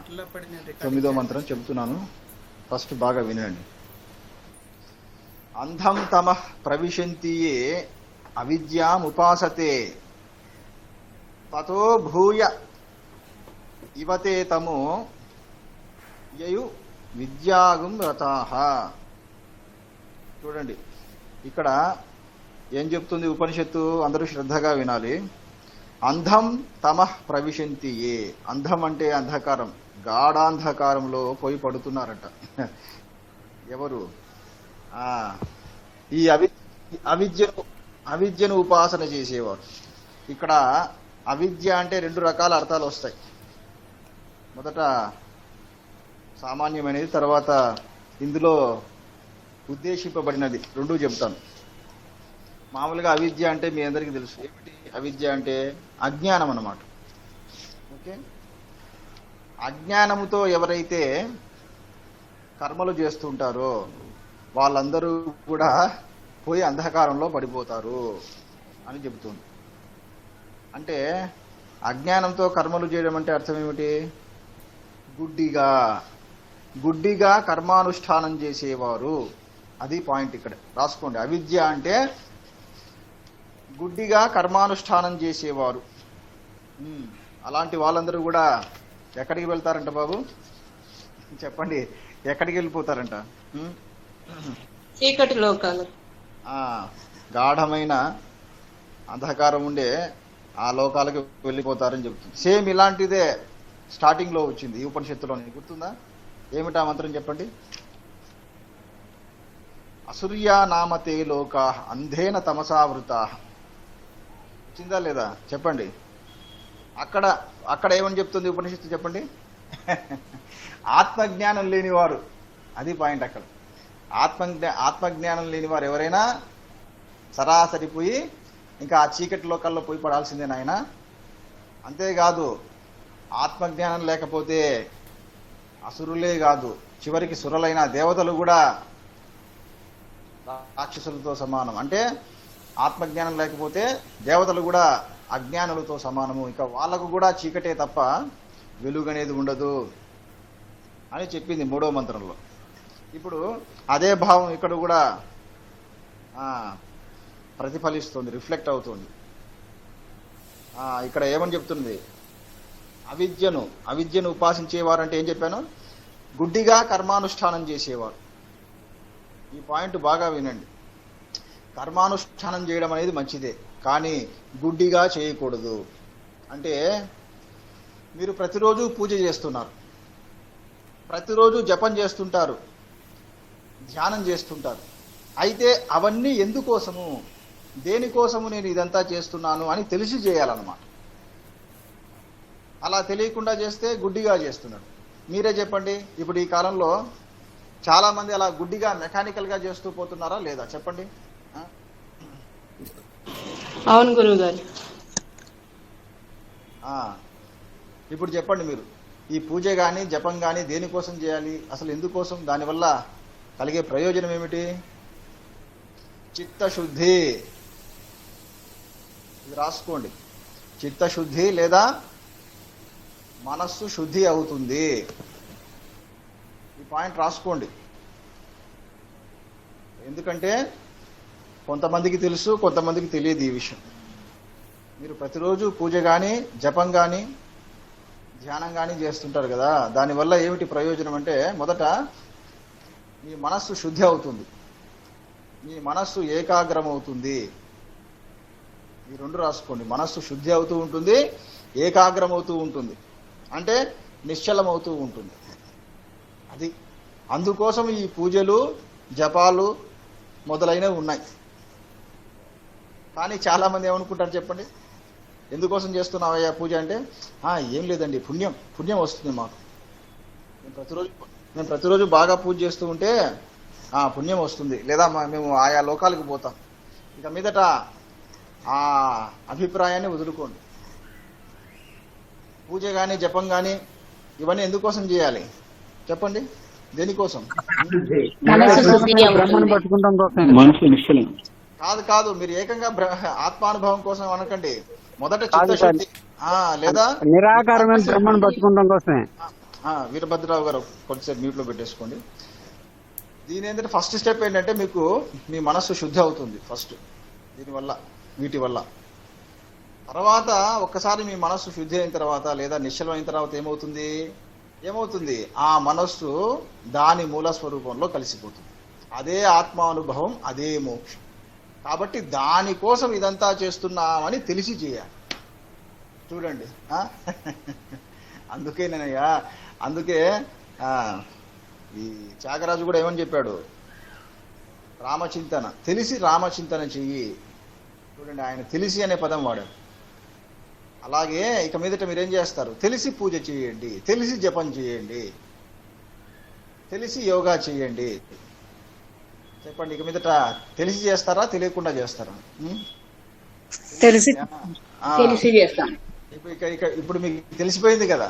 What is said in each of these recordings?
9వ మంత్రం చెబుతున్నాను, ఫస్ట్ బాగా వినండి. అంధం తమః ప్రవిశంతియే అవిద్యాముపాసతే తతో భూయ ఇవతే తమో యయు విద్యాగుం రతాః. చూడండి ఇక్కడ ఏం చెప్తుంది ఉపనిషత్తు, అందరూ శ్రద్ధగా వినాలి. అంధం తమః ప్రవిశంతియే, అంధం అంటే అంధకారం, గాఢాంధకారంలో పోయి పడుతున్నారట ఎవరు? ఈ అవిద్యను ఉపాసన చేసేవారు. ఇక్కడ అవిద్య అంటే 2 రకాల అర్థాలు వస్తాయి. మొదట సామాన్యమైనది, తర్వాత ఇందులో ఉద్దేశింపబడినది, 2 చెప్తాను. మామూలుగా అవిద్య అంటే మీ అందరికీ తెలుసు. ఏమిటి అవిద్య అంటే? అజ్ఞానం అన్నమాట. ఓకే, అజ్ఞానముతో ఎవరైతే కర్మలు చేస్తుంటారో వాళ్ళందరూ కూడా పోయి అంధకారంలో పడిపోతారు అని చెబుతుంది. అంటే అజ్ఞానంతో కర్మలు చేయడం అంటే అర్థం ఏమిటి? గుడ్డిగా కర్మానుష్ఠానం చేసేవారు. అది పాయింట్ ఇక్కడ రాసుకోండి. అవిద్య అంటే గుడ్డిగా కర్మానుష్ఠానం చేసేవారు. అలాంటి వాళ్ళందరూ కూడా ఎక్కడికి వెళ్తారంట బాబు? చెప్పండి, ఎక్కడికి వెళ్ళిపోతారంట? చీకటి లోకాలు, గాఢమైన అంధకారం ఉండే ఆ లోకాలకు వెళ్ళిపోతారని చెప్తుంది. సేమ్ ఇలాంటిదే స్టార్టింగ్ లో వచ్చింది ఈ ఉపనిషత్తులోని, గుర్తుందా? ఏమిటా మంత్రం చెప్పండి? అసూర్యా నామతే లోకా అంధేన తమసావృతా. వచ్చిందా లేదా చెప్పండి? అక్కడ ఏమని చెప్తుంది ఉపనిషత్తు చెప్పండి? ఆత్మజ్ఞానం లేనివారు, అది పాయింట్ అక్కడ. ఆత్మజ్ఞానం లేనివారు ఎవరైనా సరాసరిపోయి ఇంకా ఆ చీకటి లోకాల్లో పోయి పడాల్సిందే నాయన. అంతేకాదు, ఆత్మజ్ఞానం లేకపోతే అసురులే కాదు, చివరికి సురలైన దేవతలు కూడా రాక్షసులతో సమానం. అంటే ఆత్మజ్ఞానం లేకపోతే దేవతలు కూడా అజ్ఞానులతో సమానము, ఇక వాళ్ళకు కూడా చీకటే తప్ప వెలుగు అనేది ఉండదు అని చెప్పింది 3వ మంత్రంలో. ఇప్పుడు అదే భావం ఇక్కడ కూడా ప్రతిఫలిస్తుంది, రిఫ్లెక్ట్ అవుతుంది. ఇక్కడ ఏమని చెప్తుంది? అవిద్యను ఉపాసించేవారు అంటే ఏం చెప్పాను? గుడ్డిగా కర్మానుష్ఠానం చేసేవారు. ఈ పాయింట్ బాగా వినండి. కర్మానుష్ఠానం చేయడం అనేది మంచిదే, కానీ గుడ్డిగా చేయకూడదు. అంటే మీరు ప్రతిరోజు పూజ చేస్తున్నారు, ప్రతిరోజు జపం చేస్తుంటారు, ధ్యానం చేస్తుంటారు. అయితే అవన్నీ ఎందుకోసము, దేనికోసము నేను ఇదంతా చేస్తున్నాను అని తెలిసి చేయాలన్నమాట. అలా తెలియకుండా చేస్తే గుడ్డిగా చేస్తున్నారు. మీరే చెప్పండి, ఇప్పుడు ఈ కాలంలో చాలా మంది అలా గుడ్డిగా మెకానికల్ గా చేస్తూ పోతున్నారా లేదా చెప్పండి? అవును గురువు గారు. ఇప్పుడు చెప్పండి మీరు, ఈ పూజ కానీ జపం కానీ దేనికోసం చేయాలి, అసలు ఎందుకోసం, దానివల్ల కలిగే ప్రయోజనం ఏమిటి? చిత్తశుద్ధి. ఇది రాసుకోండి, చిత్తశుద్ధి లేదా మనస్సు శుద్ధి అవుతుంది. ఈ పాయింట్ రాసుకోండి. ఎందుకంటే కొంతమందికి తెలుసు, కొంతమందికి తెలియదు ఈ విషయం. మీరు ప్రతిరోజు పూజ కానీ జపం కానీ ధ్యానం కానీ చేస్తుంటారు కదా, దానివల్ల ఏమిటి ప్రయోజనం అంటే, మొదట మీ మనస్సు శుద్ధి అవుతుంది, మీ మనస్సు ఏకాగ్రం అవుతుంది. ఈ 2 రాసుకోండి. మనస్సు శుద్ధి అవుతూ ఉంటుంది, ఏకాగ్రం అవుతూ ఉంటుంది, అంటే నిశ్చలం అవుతూ ఉంటుంది. అది అందుకోసం ఈ పూజలు జపాలు మొదలైనవి ఉన్నాయి. కానీ చాలా మంది ఏమనుకుంటారు చెప్పండి? ఎందుకోసం చేస్తున్నావయ్యా పూజ అంటే, ఏం లేదండి, పుణ్యం వస్తుంది మాకు, మేము ప్రతిరోజు బాగా పూజ చేస్తూ ఉంటే పుణ్యం వస్తుంది, లేదా మేము ఆయా లోకాలకు పోతాం. ఇక మీదట ఆ అభిప్రాయాన్ని వదులుకోండి. పూజ కానీ జపం కానీ ఇవన్నీ ఎందుకోసం చేయాలి చెప్పండి? దేనికోసం? కాదు, మీరు ఏకంగా ఆత్మానుభవం కోసం అనకండి. మొదట చిత్తశుద్ధి లేదా నిరాకారమైన బ్రహ్మను పట్టుకోవడం కోసమే. వీరభద్రరావు గారు కొంచెంసేపు మ్యూట్లో పెట్టేసుకోండి. దీని ఏంటంటే ఫస్ట్ స్టెప్ ఏంటంటే మీకు మీ మనస్సు శుద్ధి అవుతుంది ఫస్ట్ దీనివల్ల, వీటి వల్ల. తర్వాత ఒక్కసారి మీ మనస్సు శుద్ధి అయిన తర్వాత లేదా నిశ్చలమైన తర్వాత ఏమవుతుంది ఆ మనస్సు దాని మూల స్వరూపంలో కలిసిపోతుంది. అదే ఆత్మానుభవం, అదే మోక్షం. కాబట్టి దానికోసం ఇదంతా చేస్తున్నామని తెలిసి చేయాలి. చూడండి, అందుకే ఈ త్యాగరాజు కూడా ఏమని చెప్పాడు, రామచింతన, తెలిసి రామచింతన చెయ్యి. చూడండి, ఆయన తెలిసి అనే పదం వాడాడు. అలాగే ఇక మీదట మీరేం చేస్తారు, తెలిసి పూజ చేయండి, తెలిసి జపం చేయండి, తెలిసి యోగా చేయండి. చెప్పండి, ఇక మీదట తెలిసి చేస్తారా తెలియకుండా చేస్తారా? తెలిసి చేస్తాం. ఇప్పుడు మీకు తెలిసిపోయింది కదా,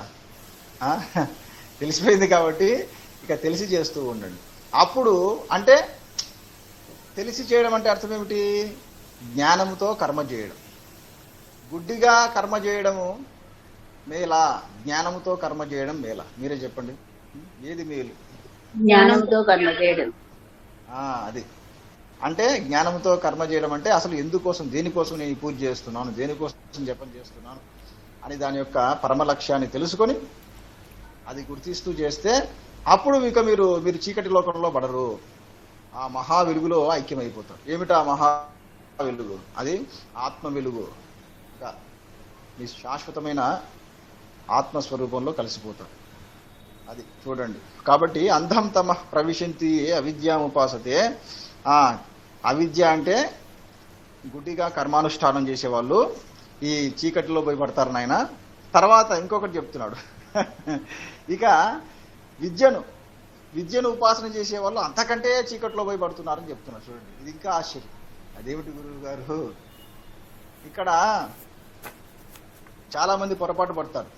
తెలిసిపోయింది కాబట్టి ఇక తెలిసి చేస్తూ ఉండండి. అప్పుడు అంటే తెలిసి చేయడం అంటే అర్థం ఏమిటి, జ్ఞానంతో కర్మ చేయడం. గుడ్డిగా కర్మ చేయడము మేలా, జ్ఞానంతో కర్మ చేయడం మేలా? మీరే చెప్పండి, ఏది మేలు? జ్ఞానంతో కర్మ చేయడం. అది అంటే జ్ఞానంతో కర్మ చేయడం అంటే అసలు ఎందుకోసం, దేనికోసం నేను ఈ పూజ చేస్తున్నాను, దేనికోసం జపం చేస్తున్నాను అని దాని యొక్క పరమ లక్ష్యాన్ని తెలుసుకొని అది గుర్తిస్తూ చేస్తే అప్పుడు ఇక మీరు చీకటి లోకంలో పడరు, ఆ మహా వెలుగులో ఐక్యమైపోతారు. ఏమిటా మహా వెలుగు? అది ఆత్మ వెలుగు. మీ శాశ్వతమైన ఆత్మస్వరూపంలో కలిసిపోతారు. అది చూడండి. కాబట్టి అంధం తమ ప్రవిశంతి అవిద్యాముపాసతే. అవిద్య అంటే గుడ్డిగా కర్మానుష్ఠానం చేసేవాళ్ళు ఈ చీకటిలో పోయి పడతారు నాయన. తర్వాత ఇంకొకటి చెప్తున్నాడు, ఇక విద్యను ఉపాసన చేసేవాళ్ళు అంతకంటే చీకట్లో పోయి పడుతున్నారని చెప్తున్నారు. చూడండి, ఇది ఇంకా ఆశ్చర్యం. అదేమిటి గురువు గారు, ఇక్కడ చాలా మంది పొరపాటు పడతారు.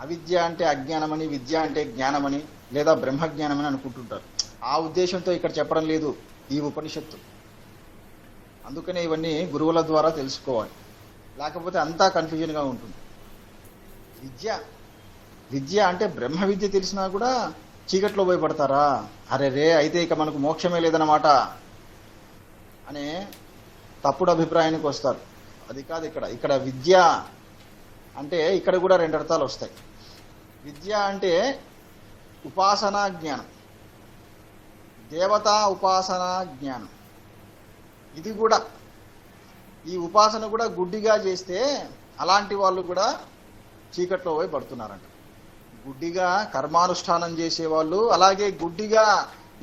అవిద్య అంటే అజ్ఞానమని, విద్య అంటే జ్ఞానమని లేదా బ్రహ్మజ్ఞానమని అనుకుంటుంటారు. ఆ ఉద్దేశంతో ఇక్కడ చెప్పడం లేదు ఈ ఉపనిషత్తు. అందుకనే ఇవన్నీ గురువుల ద్వారా తెలుసుకోవాలి, లేకపోతే అంతా కన్ఫ్యూజన్గా ఉంటుంది. విద్య అంటే బ్రహ్మ విద్య తెలిసినా కూడా చీకట్లో పోయి పడతారా? అరే అయితే ఇక మనకు మోక్షమే లేదన్నమాట అనే తప్పుడు అభిప్రాయానికి వస్తారు. అది కాదు. ఇక్కడ విద్య అంటే ఇక్కడ కూడా రెండు అర్థాలు వస్తాయి. విద్య అంటే ఉపాసనా జ్ఞానం, దేవతా ఉపాసనా జ్ఞానం. ఇది కూడా, ఈ ఉపాసన కూడా గుడ్డిగా చేస్తే అలాంటి వాళ్ళు కూడా చీకట్లో పోయి పడుతున్నారంట. గుడ్డిగా కర్మానుష్ఠానం చేసేవాళ్ళు, అలాగే గుడ్డిగా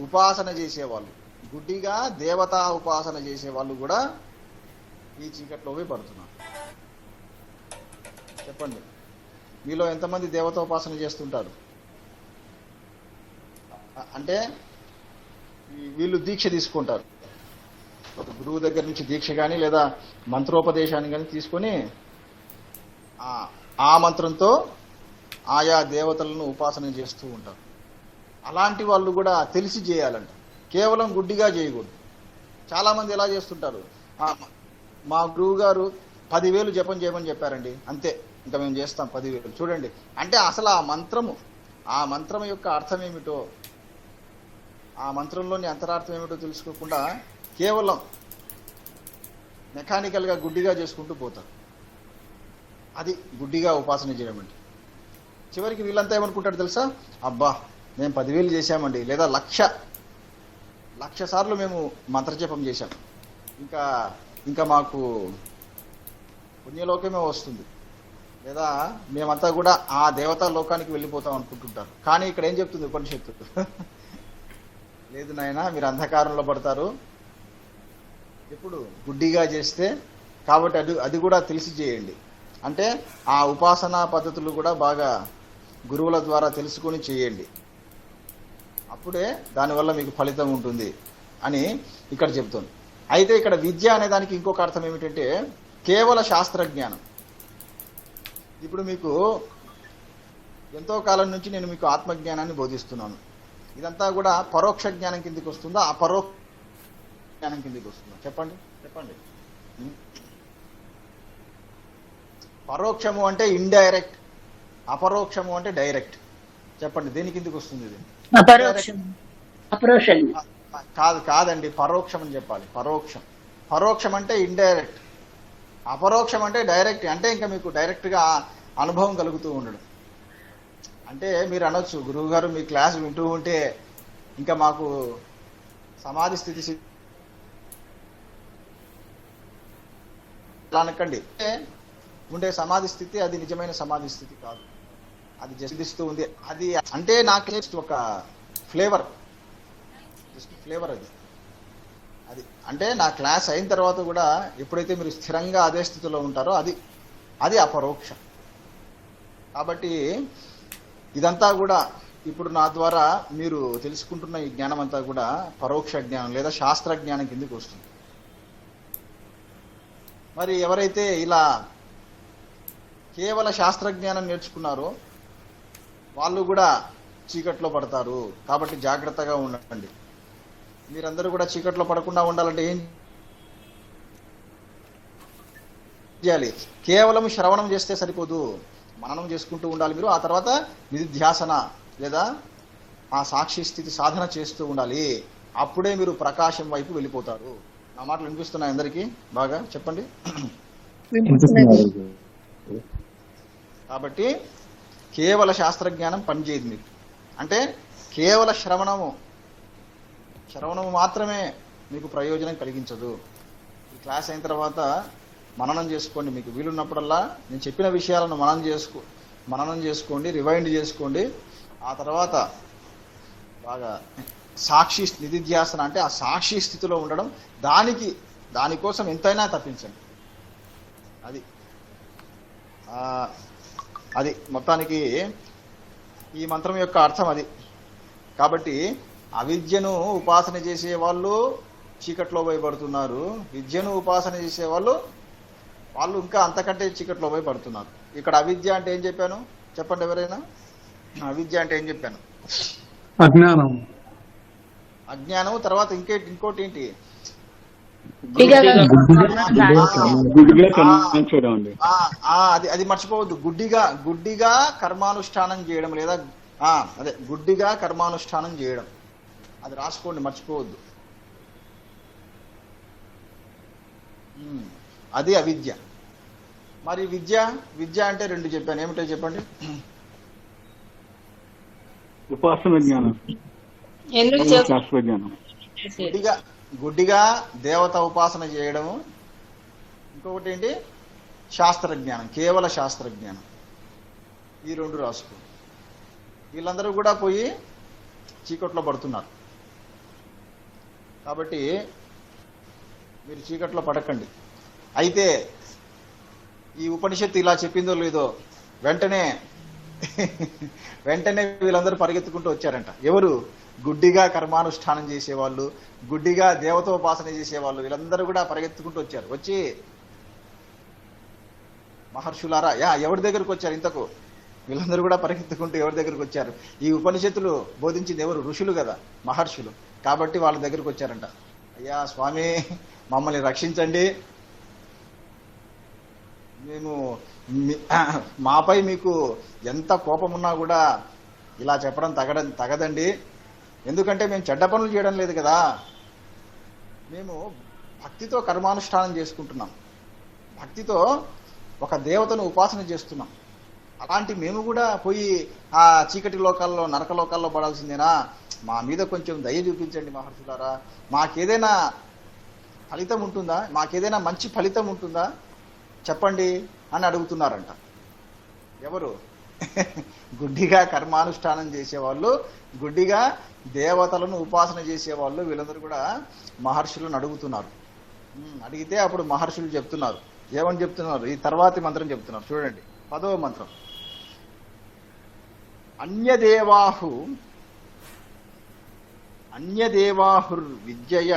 ఉపాసన చేసేవాళ్ళు, గుడ్డిగా దేవతా ఉపాసన చేసేవాళ్ళు కూడా ఈ చీకట్లో పోయి పడుతున్నారు. చెప్పండి, మీలో ఎంతమంది దేవతా ఉపాసన చేస్తుంటారు? అంటే వీళ్ళు దీక్ష తీసుకుంటారు, ఒక గురువు దగ్గర నుంచి దీక్ష కానీ లేదా మంత్రోపదేశాన్ని కానీ తీసుకొని ఆ మంత్రంతో ఆయా దేవతలను ఉపాసన చేస్తూ ఉంటారు. అలాంటి వాళ్ళు కూడా తెలిసి చేయాలంట, కేవలం గుడ్డిగా చేయకూడదు. చాలామంది ఎలా చేస్తుంటారు, మా గురువు గారు 10,000 జపం చేయమని చెప్పారండి, అంతే ఇంకా మేము చేస్తాం 10,000. చూడండి, అంటే అసలు ఆ మంత్రం యొక్క అర్థం ఏమిటో, ఆ మంత్రంలోని అంతరార్థం ఏమిటో తెలుసుకోకుండా కేవలం మెకానికల్గా గుడ్డిగా చేసుకుంటూ పోతారు. అది గుడ్డిగా ఉపాసన చేయడం అంటే. చివరికి వీళ్ళంతా ఏమనుకుంటారు తెలుసా, అబ్బా మేము 10,000 చేశామండి, లేదా 1,00,000 సార్లు మేము మంత్రజపం చేశాం, ఇంకా మాకు పుణ్యలోకమే వస్తుంది, లేదా మేమంతా కూడా ఆ దేవతా లోకానికి వెళ్ళిపోతాం అనుకుంటుంటారు. కానీ ఇక్కడ ఏం చెప్తుంది ఉపనిషత్తు, లేదు నాయన, మీరు అంధకారంలో పడతారు ఎప్పుడు గుడ్డిగా చేస్తే. కాబట్టి అది కూడా తెలిసి చేయండి. అంటే ఆ ఉపాసనా పద్ధతులు కూడా బాగా గురువుల ద్వారా తెలుసుకొని చేయండి, అప్పుడే దానివల్ల మీకు ఫలితం ఉంటుంది అని ఇక్కడ చెప్తుంది. అయితే ఇక్కడ విద్య అనే దానికి ఇంకొక అర్థం ఏమిటంటే కేవల శాస్త్రజ్ఞానం. ఇప్పుడు మీకు ఎంతో కాలం నుంచి నేను మీకు ఆత్మజ్ఞానాన్ని బోధిస్తున్నాను, ఇదంతా కూడా పరోక్ష జ్ఞానం కిందికి వస్తుందా, అపరోక్ష జ్ఞానం కిందికి వస్తుందా? చెప్పండి. పరోక్షము అంటే ఇండైరెక్ట్, అపరోక్షము అంటే డైరెక్ట్. చెప్పండి దేని కిందకి వస్తుంది ఇది? అపరోక్షం. కాదండి, పరోక్షం అని చెప్పాలి. పరోక్షం అంటే ఇండైరెక్ట్, అపరోక్షం అంటే డైరెక్ట్. అంటే ఇంకా మీకు డైరెక్ట్ గా అనుభవం కలుగుతూ ఉండడం. అంటే మీరు అనొచ్చు, గురువు గారు మీ క్లాస్ వింటూ ఉంటే ఇంకా మాకు సమాధి స్థితి అనకండి. ఉండే సమాధి స్థితి అది నిజమైన సమాధి స్థితి కాదు, అది జస్టిస్తూ ఉంది. అది అంటే నాకు ఒక ఫ్లేవర్, జస్ట్ ఫ్లేవర్ అది అంటే నా క్లాస్ అయిన తర్వాత కూడా ఎప్పుడైతే మీరు స్థిరంగా అదే స్థితిలో ఉంటారో అది అపరోక్షం. కాబట్టి ఇదంతా కూడా ఇప్పుడు నా ద్వారా మీరు తెలుసుకుంటున్న ఈ జ్ఞానం అంతా కూడా పరోక్ష జ్ఞానం లేదా శాస్త్ర జ్ఞానం కిందకి వస్తుంది. మరి ఎవరైతే ఇలా కేవల శాస్త్రజ్ఞానం నేర్చుకున్నారో వాళ్ళు కూడా చీకట్లో పడతారు. కాబట్టి జాగ్రత్తగా ఉండండి. మీరందరూ కూడా చీకట్లో పడకుండా ఉండాలంటే ఏం చేయాలి? కేవలం శ్రవణం చేస్తే సరిపోదు, మననం చేసుకుంటూ ఉండాలి మీరు. ఆ తర్వాత నిధిధ్యాసన లేదా ఆ సాక్షి స్థితి సాధన చేస్తూ ఉండాలి. అప్పుడే మీరు ప్రకాశం వైపు వెళ్ళిపోతారు. నా మాటలు వినిపిస్తున్నాయి అందరికీ? బాగా చెప్పండి. కాబట్టి కేవల శాస్త్రజ్ఞానం పనిచేయదు మీకు. అంటే కేవల శ్రవణము మాత్రమే మీకు ప్రయోజనం కలిగించదు. ఈ క్లాస్ అయిన తర్వాత మననం చేసుకోండి. మీకు వీలున్నప్పుడల్లా నేను చెప్పిన విషయాలను మననం చేసుకోండి, రివైండ్ చేసుకోండి. ఆ తర్వాత బాగా సాక్షి నిధిధ్యాసన అంటే ఆ సాక్షి స్థితిలో ఉండడం, దానికోసం ఎంతైనా తప్పించండి. అది మొత్తానికి ఈ మంత్రం యొక్క అర్థం అది. కాబట్టి అవిద్యను ఉపాసన చేసే వాళ్ళు చీకట్లో భయపడుతున్నారు, విద్యను ఉపాసన చేసే వాళ్ళు ఇంకా అంతకంటే చీకట్లో భయపడుతున్నారు. ఇక్కడ అవిద్య అంటే ఏం చెప్పాను చెప్పండి ఎవరైనా? అవిద్య అంటే ఏం చెప్పాను? అజ్ఞానం. తర్వాత ఇంకోటి ఏంటి? అది మర్చిపోవద్దు. గుడ్డిగా కర్మానుష్ఠానం చేయడం లేదా గుడ్డిగా కర్మానుష్ఠానం చేయడం, అది రాసుకోండి, మర్చిపోవద్దు. అది అవిద్య. మరి విద్య అంటే రెండు చెప్పాను. ఏమిటో చెప్పండి? ఉపాసన జ్ఞానం, గుడ్డిగా దేవత ఉపాసన చేయడము. ఇంకొకటి ఏంటి? శాస్త్రజ్ఞానం, కేవల శాస్త్రజ్ఞానం. ఈ రెండు రాసుకో. వీళ్ళందరూ కూడా పోయి చీకట్లో పడుతున్నారు. కాబట్టి మీరు చీకట్లో పడకండి. అయితే ఈ ఉపనిషత్తు ఇలా చెప్పిందో లేదో వెంటనే వీళ్ళందరూ పరిగెత్తుకుంటూ వచ్చారంట. ఎవరు? గుడ్డిగా కర్మానుష్ఠానం చేసేవాళ్ళు, గుడ్డిగా దేవతోపాసన చేసేవాళ్ళు, వీళ్ళందరూ కూడా పరిగెత్తుకుంటూ వచ్చారు. వచ్చి మహర్షులారా, ఎవరి దగ్గరకు వచ్చారు? ఇంతకు వీళ్ళందరూ కూడా పరిగెత్తుకుంటూ ఎవరి దగ్గరకు వచ్చారు? ఈ ఉపనిషత్తులు బోధించింది ఎవరు? ఋషులు కదా, మహర్షులు. కాబట్టి వాళ్ళ దగ్గరకు వచ్చారంట. అయ్యా స్వామి, మమ్మల్ని రక్షించండి, మేము మాపై మీకు ఎంత కోపం ఉన్నా కూడా ఇలా చెప్పడం తగదండి. ఎందుకంటే మేము చెడ్డ పనులు చేయడం లేదు కదా, మేము భక్తితో కర్మానుష్ఠానం చేసుకుంటున్నాం, భక్తితో ఒక దేవతను ఉపాసన చేస్తున్నాం. అలాంటి మేము కూడా పోయి ఆ చీకటి లోకాల్లో, నరక లోకాల్లో పడాల్సిందేనా? మా మీద కొంచెం దయ చూపించండి మహర్షులారా. మాకేదైనా ఫలితం ఉంటుందా? మాకేదైనా మంచి ఫలితం ఉంటుందా చెప్పండి అని అడుగుతున్నారంట. ఎవరు? గుడ్డిగా కర్మానుష్ఠానం చేసేవాళ్ళు, గుడ్డిగా దేవతలను ఉపాసన చేసేవాళ్ళు, వీళ్ళందరూ కూడా మహర్షులను అడుగుతున్నారు. అడిగితే అప్పుడు మహర్షులు చెప్తున్నారు. ఏమని చెప్తున్నారు? ఈ తర్వాతి మంత్రం చెప్తున్నారు. చూడండి, 10వ మంత్రం. అన్యదేవాహుర్ విద్యయ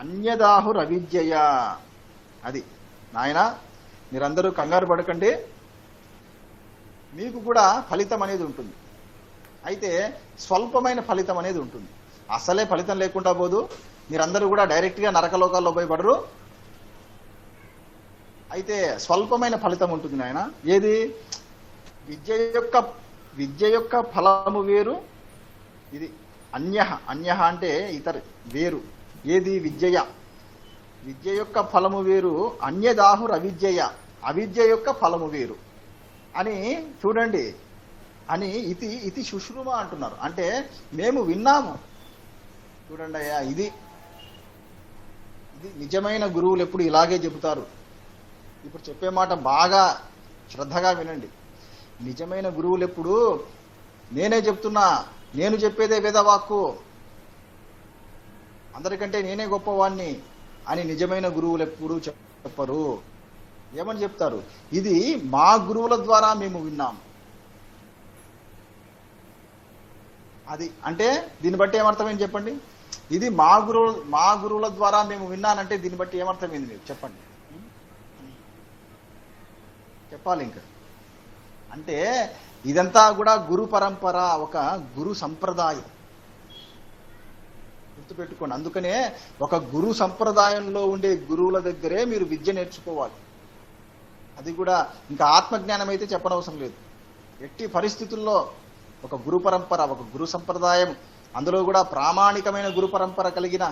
అన్యదాహుర్ అవిద్యయ. అది నాయన, మీరందరూ కంగారు పడకండి, మీకు కూడా ఫలితం అనేది ఉంటుంది. అయితే స్వల్పమైన ఫలితం అనేది ఉంటుంది. అసలే ఫలితం లేకుండా పోదు. మీరందరూ కూడా డైరెక్ట్గా నరకలోకాల్లో భయపడరు. అయితే స్వల్పమైన ఫలితం ఉంటుంది నాయన. ఏది? విద్య యొక్క ఫలము వేరు. ఇది అన్య అంటే ఇతర వేరు. ఏది? విద్య యొక్క ఫలము వేరు. అన్యదాహుర్ అవిద్య యొక్క ఫలము వేరు అని చూడండి అని ఇది శుశ్రూమ అంటున్నారు. అంటే మేము విన్నాము. చూడండి అయ్యా, ఇది నిజమైన గురువులు ఎప్పుడు ఇలాగే చెబుతారు. ఇప్పుడు చెప్పే మాట బాగా శ్రద్ధగా వినండి. నిజమైన గురువులు ఎప్పుడు నేనే చెప్తున్నా, నేను చెప్పేదే వేదవాక్కు, అందరికంటే నేనే గొప్పవాణ్ణి అని నిజమైన గురువులు ఎప్పుడు చెప్పరు. ఏమని చెప్తారు? ఇది మా గురువుల ద్వారా మేము విన్నాము. అది అంటే దీన్ని బట్టి ఏమర్థమైంది చెప్పండి? ఇది మా గురువుల ద్వారా మేము విన్నానంటే దీన్ని బట్టి ఏమర్థమైంది మీరు చెప్పండి, చెప్పాలి. ఇంకా అంటే ఇదంతా కూడా గురు పరంపర, ఒక గురు సంప్రదాయం. గుర్తుపెట్టుకోండి. అందుకనే ఒక గురు సంప్రదాయంలో ఉండే గురువుల దగ్గరే మీరు విద్య నేర్చుకోవాలి. అది కూడా ఇంకా ఆత్మజ్ఞానం అయితే చెప్పనవసరం లేదు. ఎట్టి పరిస్థితుల్లో ఒక గురు పరంపర, ఒక గురు సంప్రదాయం, అందులో కూడా ప్రామాణికమైన గురు పరంపర కలిగిన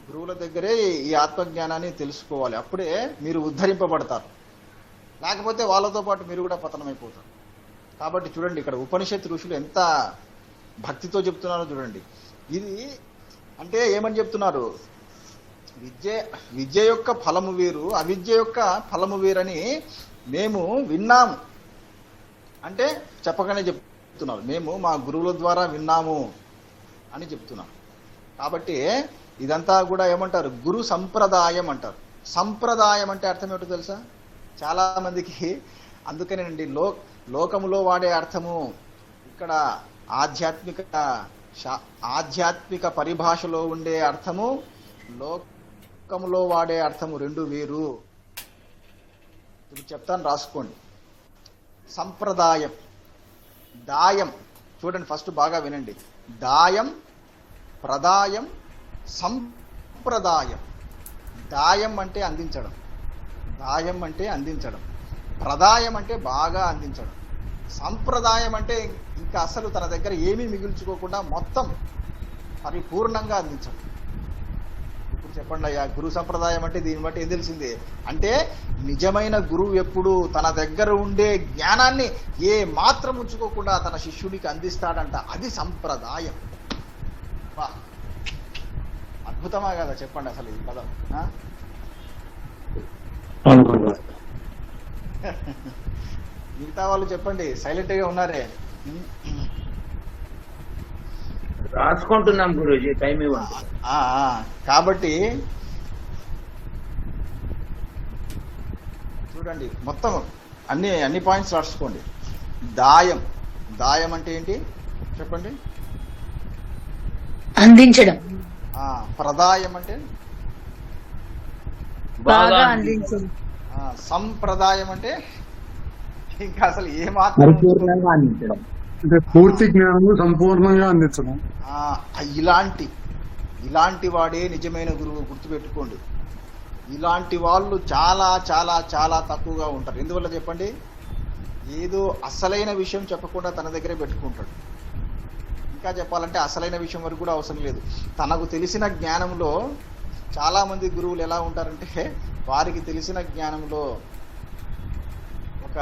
గురువుల దగ్గరే ఈ ఆత్మజ్ఞానాన్ని తెలుసుకోవాలి. అప్పుడే మీరు ఉద్ధరింపబడతారు. లేకపోతే వాళ్ళతో పాటు మీరు కూడా పతనమైపోతారు. కాబట్టి చూడండి, ఇక్కడ ఉపనిషత్ ఋషులు ఎంత భక్తితో చెప్తున్నారో చూడండి. ఇది అంటే ఏమని చెప్తున్నారు? విద్య యొక్క ఫలము వేరు, అవిద్య యొక్క ఫలము వేరని మేము విన్నాము అంటే చెప్పగానే చెప్తున్నారు. మేము మా గురువుల ద్వారా విన్నాము అని చెప్తున్నాం. కాబట్టి ఇదంతా కూడా ఏమంటారు? గురు సంప్రదాయం అంటారు. సంప్రదాయం అంటే అర్థం ఏమిటో తెలుసా? చాలా మందికి అందుకనేనండి లోకములో వాడే అర్థము ఇక్కడ ఆధ్యాత్మిక పరిభాషలో ఉండే అర్థము, లోకములో వాడే అర్థము రెండు వేరు. ఇప్పుడు చెప్తాను, రాసుకోండి. సంప్రదాయం, దాయం. చూడండి, ఫస్ట్ బాగా వినండి. దాయం, ప్రదాయం, సంప్రదాయం. దాయం అంటే అందించడం, దాయం అంటే అందించడం, ప్రదాయం అంటే బాగా అందించడం, సంప్రదాయం అంటే ఇంకా అసలు తన దగ్గర ఏమీ మిగుల్చుకోకుండా మొత్తం పరిపూర్ణంగా అందించడం. ఇప్పుడు చెప్పండి అయ్యా, గురు సంప్రదాయం అంటే దీన్ని బట్టి ఏం తెలిసింది అంటే నిజమైన గురువు ఎప్పుడు తన దగ్గర ఉండే జ్ఞానాన్ని ఏ మాత్రం ఉంచుకోకుండా తన శిష్యుడికి అందిస్తాడంట. అది సంప్రదాయం. వా, అద్భుతమా కదా? చెప్పండి అసలు ఈ పదం. మిగతా వాళ్ళు చెప్పండి, సైలెంట్ గా ఉన్నారే. రాసుకుంటున్నాం గురూజీ, టైం ఇవ్వండి. కాబట్టి చూడండి, మొత్తం అన్ని పాయింట్స్ రాసుకోండి. దాయం, దాయం అంటే ఏంటి చెప్పండి? అందించడం. ప్రదాయం అంటే బాగా అందించడం. సంప్రదాయం అంటే ఇంకా అసలు ఏమాత్రం అందించడం, అంటే పూర్తి జ్ఞానము సంపూర్ణంగా అందించడం. ఇలాంటి వాడే నిజమైన గురువు. గుర్తుపెట్టుకోండి, ఇలాంటి వాళ్ళు చాలా చాలా చాలా తక్కువగా ఉంటారు. ఎందువల్ల చెప్పండి? ఏదో అసలైన విషయం చెప్పకుండా తన దగ్గరే పెట్టుకుంటాడు. ఇంకా చెప్పాలంటే అసలైన విషయం వరకు కూడా అవసరం లేదు. తనకు తెలిసిన జ్ఞానంలో చాలా మంది గురువులు ఎలా ఉంటారంటే వారికి తెలిసిన జ్ఞానంలో ఒక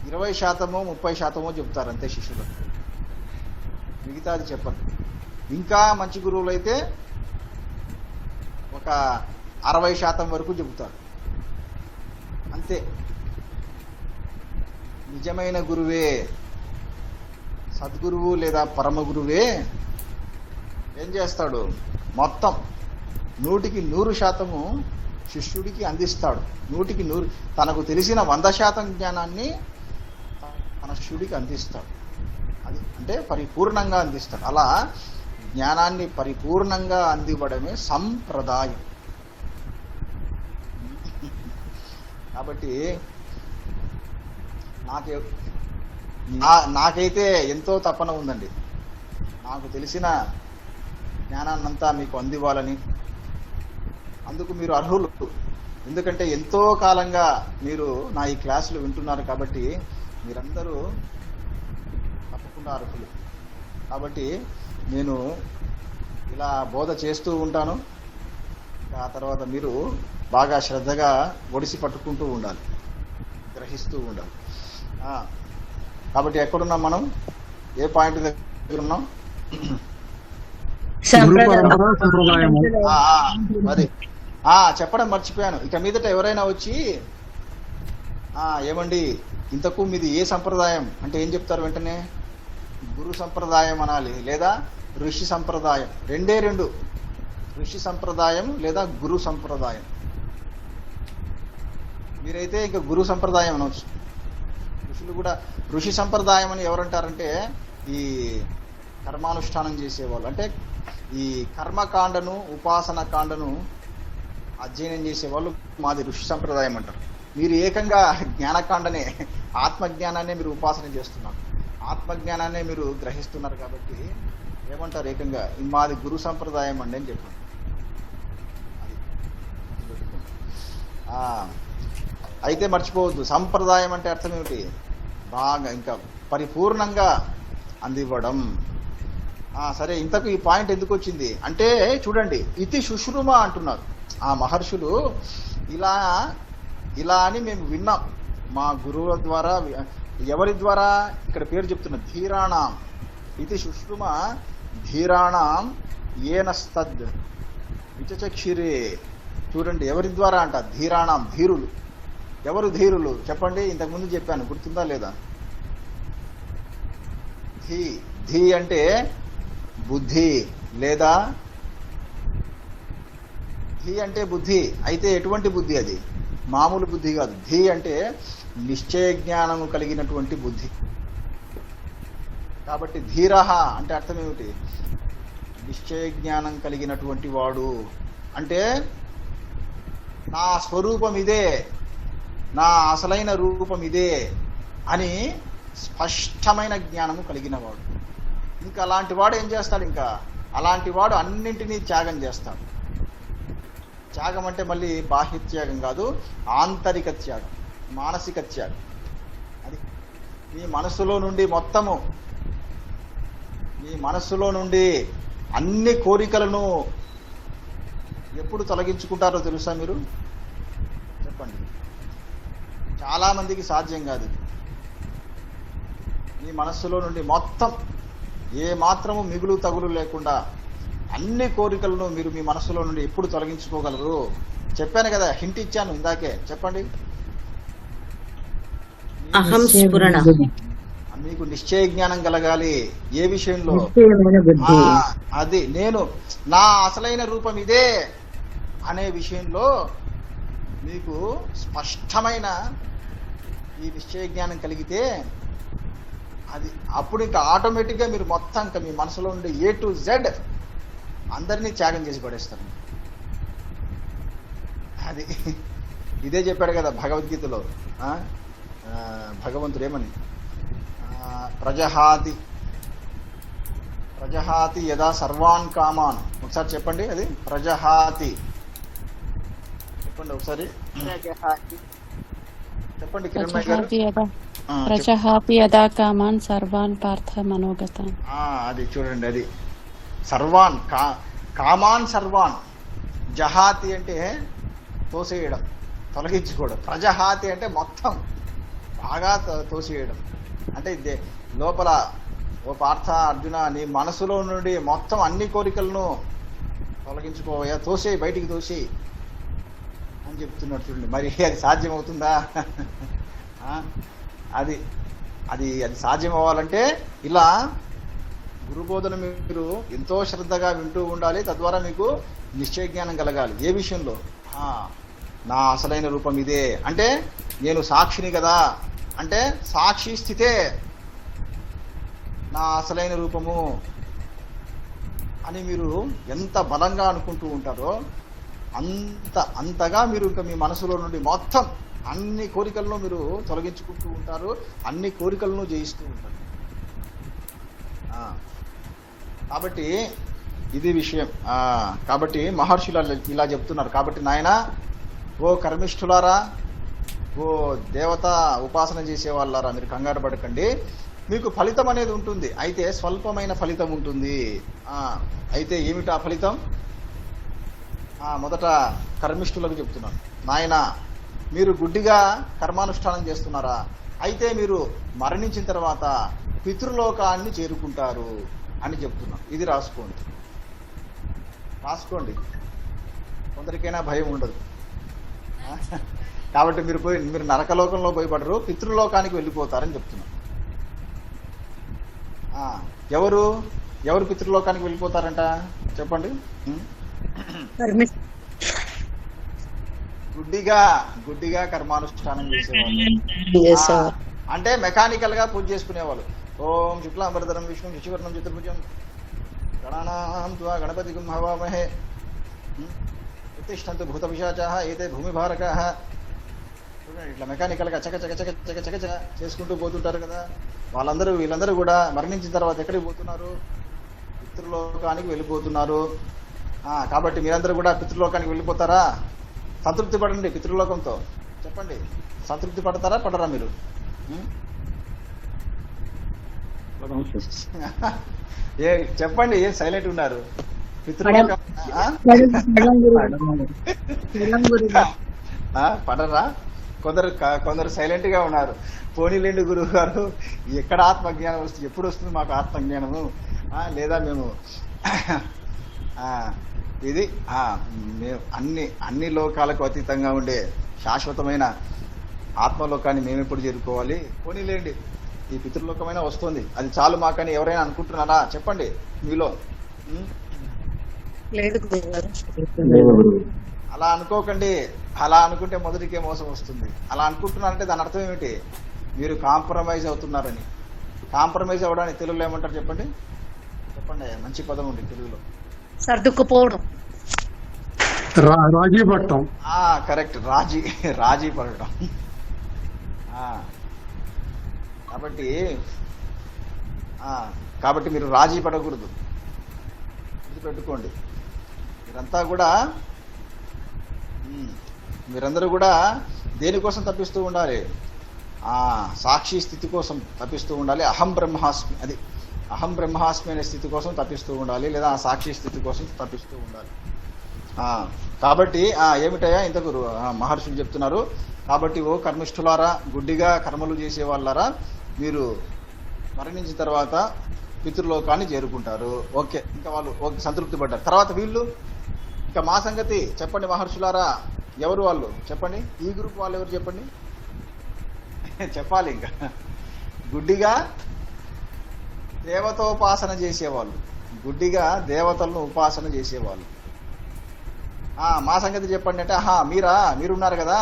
20% 30% చెప్తారు అంతే శిష్యులకు, మిగతాది చెప్పరు. ఇంకా మంచి గురువులు అయితే ఒక 60% వరకు చెబుతారు అంతే. నిజమైన గురువే, సద్గురువు లేదా పరమ గురువే ఏం చేస్తాడు? మొత్తం 100కి 100% శిష్యుడికి అందిస్తాడు. 100కి 100 తనకు తెలిసిన 100% జ్ఞానాన్ని తన శిష్యుడికి అందిస్తాడు. అది అంటే పరిపూర్ణంగా అందిస్తాడు. అలా జ్ఞానాన్ని పరిపూర్ణంగా అందివ్వడమే సంప్రదాయం. కాబట్టి నాకైతే ఎంతో తపన ఉందండి. నాకు తెలిసిన జ్ఞానాన్నంతా మీకు అందివ్వాలని. అందుకు మీరు అర్హులు. ఎందుకంటే ఎంతో కాలంగా మీరు నా ఈ క్లాసులు వింటున్నారు కాబట్టి మీరందరూ తప్పకుండా అర్హులు. కాబట్టి నేను ఇలా బోధ చేస్తూ ఉంటాను. ఆ తర్వాత మీరు బాగా శ్రద్ధగా ఒడిసి పట్టుకుంటూ ఉండాలి, గ్రహిస్తూ ఉండాలి. కాబట్టి ఎక్కడున్నాం మనం? ఏ పాయింట్ దగ్గర ఉన్నాం? సంప్రదాయము. మరి చెప్పడం మర్చిపోయాను. ఇక మీదట ఎవరైనా వచ్చి ఏమండి ఇంతకు మీది ఏ సంప్రదాయం అంటే ఏం చెప్తారు? వెంటనే గురు సంప్రదాయం అనాలి, లేదా ఋషి సంప్రదాయం. రెండే రెండు, ఋషి సంప్రదాయం లేదా గురు సంప్రదాయం. మీరైతే ఇంకా గురు సంప్రదాయం అనవచ్చు. ఋషులు కూడా ఋషి సంప్రదాయం అని ఎవరంటారంటే ఈ కర్మానుష్ఠానం చేసేవాళ్ళు, అంటే ఈ కర్మకాండను ఉపాసన కాండను అధ్యయనం చేసేవాళ్ళు మాది ఋషి సంప్రదాయం అంటారు. మీరు ఏకంగా జ్ఞానకాండనే, ఆత్మజ్ఞానాన్ని మీరు ఉపాసన చేస్తున్నారు, ఆత్మజ్ఞానాన్ని మీరు గ్రహిస్తున్నారు. కాబట్టి ఏమంటారు? ఏకంగా మాది గురు సంప్రదాయం అండి అని చెప్పారు. అయితే మర్చిపోవద్దు, సంప్రదాయం అంటే అర్థం ఏమిటి? బాగా ఇంకా పరిపూర్ణంగా అందివ్వడం. సరే, ఇంతకు ఈ పాయింట్ ఎందుకు వచ్చింది అంటే చూడండి, ఇతి శుశ్రుమ అంటున్నారు ఆ మహర్షులు. ఇలా అని మేము విన్నాం మా గురువుల ద్వారా. ఎవరి ద్వారా? ఇక్కడ పేరు చెప్తున్న ధీరాణం. ఇది శుశ్రుమ ధీరాణం ఏనస్తద్ విచచక్షిరే. చూడండి, ఎవరి ద్వారా అంట? ధీరాణం, ధీరులు. ఎవరు ధీరులు చెప్పండి? ఇంతకుముందు చెప్పాను, గుర్తుందా లేదా? ధీ అంటే బుద్ధి, లేదా ధీ అంటే బుద్ధి. అయితే ఎటువంటి బుద్ధి? అది మామూలు బుద్ధి కాదు. ధీ అంటే నిశ్చయ జ్ఞానము కలిగినటువంటి బుద్ధి. కాబట్టి ధీరః అంటే అర్థం ఏమిటి? నిశ్చయ జ్ఞానం కలిగినటువంటి వాడు. అంటే నా స్వరూపం ఇదే, నా అసలైన రూపం ఇదే అని స్పష్టమైన జ్ఞానము కలిగిన వాడు. ఇంకా అలాంటి వాడు ఏం చేస్తాడు? ఇంకా అలాంటి వాడు అన్నింటినీ త్యాగం చేస్తాడు. త్యాగం అంటే మళ్ళీ బాహ్య త్యాగం కాదు, ఆంతరిక త్యాగం, మానసిక త్యాగం. అది మీ మనస్సులో నుండి మొత్తము, మీ మనస్సులో నుండి అన్ని కోరికలను ఎప్పుడు తొలగించుకుంటారో తెలుసా మీరు? చెప్పండి. చాలా మందికి సాధ్యం కాదు. మీ మనస్సులో నుండి మొత్తం ఏ మాత్రము మిగులు తగులు లేకుండా అన్ని కోరికలను మీరు మీ మనస్సులో నుండి ఎప్పుడు తొలగించుకోగలరు? చెప్పాను కదా, హింట్ ఇచ్చాను ఇందాకే. చెప్పండి. అహం స్ఫురణ. మీకు నిశ్చయ జ్ఞానం కలగాలి. ఏ విషయంలో? అది నేను నా అసలైన రూపం ఇదే అనే విషయంలో మీకు స్పష్టమైన ఈ నిశ్చయ జ్ఞానం కలిగితే అది అప్పుడు ఇంకా ఆటోమేటిక్గా మీరు మొత్తం ఇంకా మీ మనసులో ఉండే A to Z అందరినీ త్యాగం చేసి పడేస్తారు. అది ఇదే చెప్పాడు కదా భగవద్గీతలో. భగవంతుడు ఏమని? ప్రజహాతి యదా సర్వాన్ కామాన్. ఒకసారి చెప్పండి, అది ప్రజహాతి. చెప్పండి ఒకసారి, చెప్పండి కిరణ్ గారు. ప్రజహాపి యదా కామాన్ సర్వాన్ పార్థ మనోగతాన్. అది చూడండి, అది సర్వాన్ కామాన్ సర్వాన్. జహాతి అంటే తోసేయడం, తొలగించుకోవడం. ప్రజహాతి అంటే మొత్తం బాగా తోసేయడం. అంటే లోపల ఓ పార్థ అర్జున, నీ మనసులో నుండి మొత్తం అన్ని కోరికలను తొలగించుకోవయా, తోసేయి, బయటికి తోసేయి అని చెప్తున్నాడు. చూడండి, మరి అది సాధ్యం అవుతుందా? అది అది అది సాధ్యం అవ్వాలంటే ఇలా గురుబోధన మీరు ఎంతో శ్రద్ధగా వింటూ ఉండాలి. తద్వారా మీకు నిశ్చయ జ్ఞానం కలగాలి. ఏ విషయంలో? నా అసలైన రూపం ఇదే. అంటే నేను సాక్షిని కదా, అంటే సాక్షి స్థితే నా అసలైన రూపము అని మీరు ఎంత బలంగా అనుకుంటూ ఉంటారో అంతగా మీరు ఇంకా మీ మనసులో నుండి మొత్తం అన్ని కోరికలను మీరు తొలగించుకుంటూ ఉంటారు, అన్ని కోరికలను జయిస్తూ ఉంటారు. కాబట్టి ఇది విషయం. కాబట్టి మహర్షులు ఇలా చెప్తున్నారు. కాబట్టి నాయన, ఓ కర్మిష్ఠులారా, ఓ దేవత ఉపాసన చేసే వాళ్ళారా, మీరు కంగారు పడకండి, మీకు ఫలితం అనేది ఉంటుంది. అయితే స్వల్పమైన ఫలితం ఉంటుంది. అయితే ఏమిటా ఫలితం? మొదట కర్మిష్ఠులకు చెప్తున్నాను, నాయన మీరు గుడ్డిగా కర్మానుష్ఠానం చేస్తున్నారా, అయితే మీరు మరణించిన తర్వాత పితృలోకాన్ని చేరుకుంటారు అని చెప్తున్నాను. ఇది రాసుకోండి, కొందరికైనా భయం ఉండదు. కాబట్టి మీరు నరకలోకంలో భయపడరు, పితృలోకానికి వెళ్ళిపోతారని చెప్తున్నాను. ఎవరు పితృలోకానికి వెళ్ళిపోతారంట చెప్పండి? గుడ్డిగా కర్మానుష్ఠానం చేసేవాళ్ళు, అంటే మెకానికల్ గా పూజ చేసుకునేవాళ్ళు. ఓం శుక్లాంబరధరం విష్ణు శశివర్ణం చతుర్భుజం గణానాం త్వా గణపతి హవామహే ఉత్తిష్టంతు భూత పిశాచాః ఏతే భూమిభారకాః. చూడండి, ఇట్లా మెకానికల్ గా చక చక చక చక చక చక చేసుకుంటూ పోతుంటారు కదా. వీళ్ళందరూ కూడా మరణించిన తర్వాత ఎక్కడికి పోతున్నారు? పితృలోకానికి వెళ్ళిపోతున్నారు. కాబట్టి మీరందరూ కూడా పితృలోకానికి వెళ్ళిపోతారా? సంతృప్తి పడండి పితృలోకంతో. చెప్పండి, సంతృప్తి పడతారా పడరా మీరు? చెప్పండి, ఏం సైలెంట్ ఉన్నారు? పితృలోకం పడరా? కొందరు సైలెంట్ గా ఉన్నారు. పోనీలేండి గురువు గారు, ఎక్కడ ఆత్మజ్ఞానం వస్తుంది, ఎప్పుడు వస్తుంది మాకు ఆత్మజ్ఞానము? లేదా మేము ఇది మేము అన్ని లోకాలకు అతీతంగా ఉండే శాశ్వతమైన ఆత్మలోకాన్ని మేము ఎప్పుడు చేరుకోవాలి? పోనీలేండి, ఈ పితృలోకమైనా వస్తుంది, అది చాలు మాకని ఎవరైనా అనుకుంటున్నారా? చెప్పండి మీలో. అలా అనుకోకండి. అలా అనుకుంటే మొదటికే మోసం వస్తుంది. అలా అనుకుంటున్నారంటే దాని అర్థం ఏమిటి? మీరు కాంప్రమైజ్ అవుతున్నారని. కాంప్రమైజ్ అవ్వడానికి తెలుగులో ఏమంటారు చెప్పండి? మంచి పదం ఉంది తెలుగులో. సర్దుకుపోవడం, రాజీ పడటం. కరెక్ట్, రాజీ పడటం. కాబట్టి మీరు రాజీ పడకూడదు, ఇది పెట్టుకోండి. మీరందరూ కూడా దేనికోసం తప్పిస్తూ ఉండాలి? సాక్షి స్థితి కోసం తప్పిస్తూ ఉండాలి. అహం బ్రహ్మాస్మి అనే స్థితి కోసం తప్పిస్తూ ఉండాలి, లేదా ఆ సాక్షి స్థితి కోసం తప్పిస్తూ ఉండాలి. కాబట్టి ఏమిటయా ఇంతకు మహర్షులు చెప్తున్నారు? కాబట్టి ఓ కర్మిష్ఠులారా, గుడ్డిగా కర్మలు చేసే వాళ్ళారా, మీరు మరణించిన తర్వాత పితృలోకాన్ని చేరుకుంటారు. ఓకే, ఇంకా వాళ్ళు సంతృప్తి పడ్డారు. తర్వాత వీళ్ళు ఇంకా మా సంగతి చెప్పండి మహర్షులారా. ఎవరు వాళ్ళు చెప్పండి? ఈ గ్రూప్ వాళ్ళు ఎవరు చెప్పండి? చెప్పాలి. ఇంకా గుడ్డిగా దేవతోపాసన చేసేవాళ్ళు, గుడ్డిగా దేవతలను ఉపాసన చేసేవాళ్ళు. మా సంగతి చెప్పండి అంటే, మీరున్నారు కదా,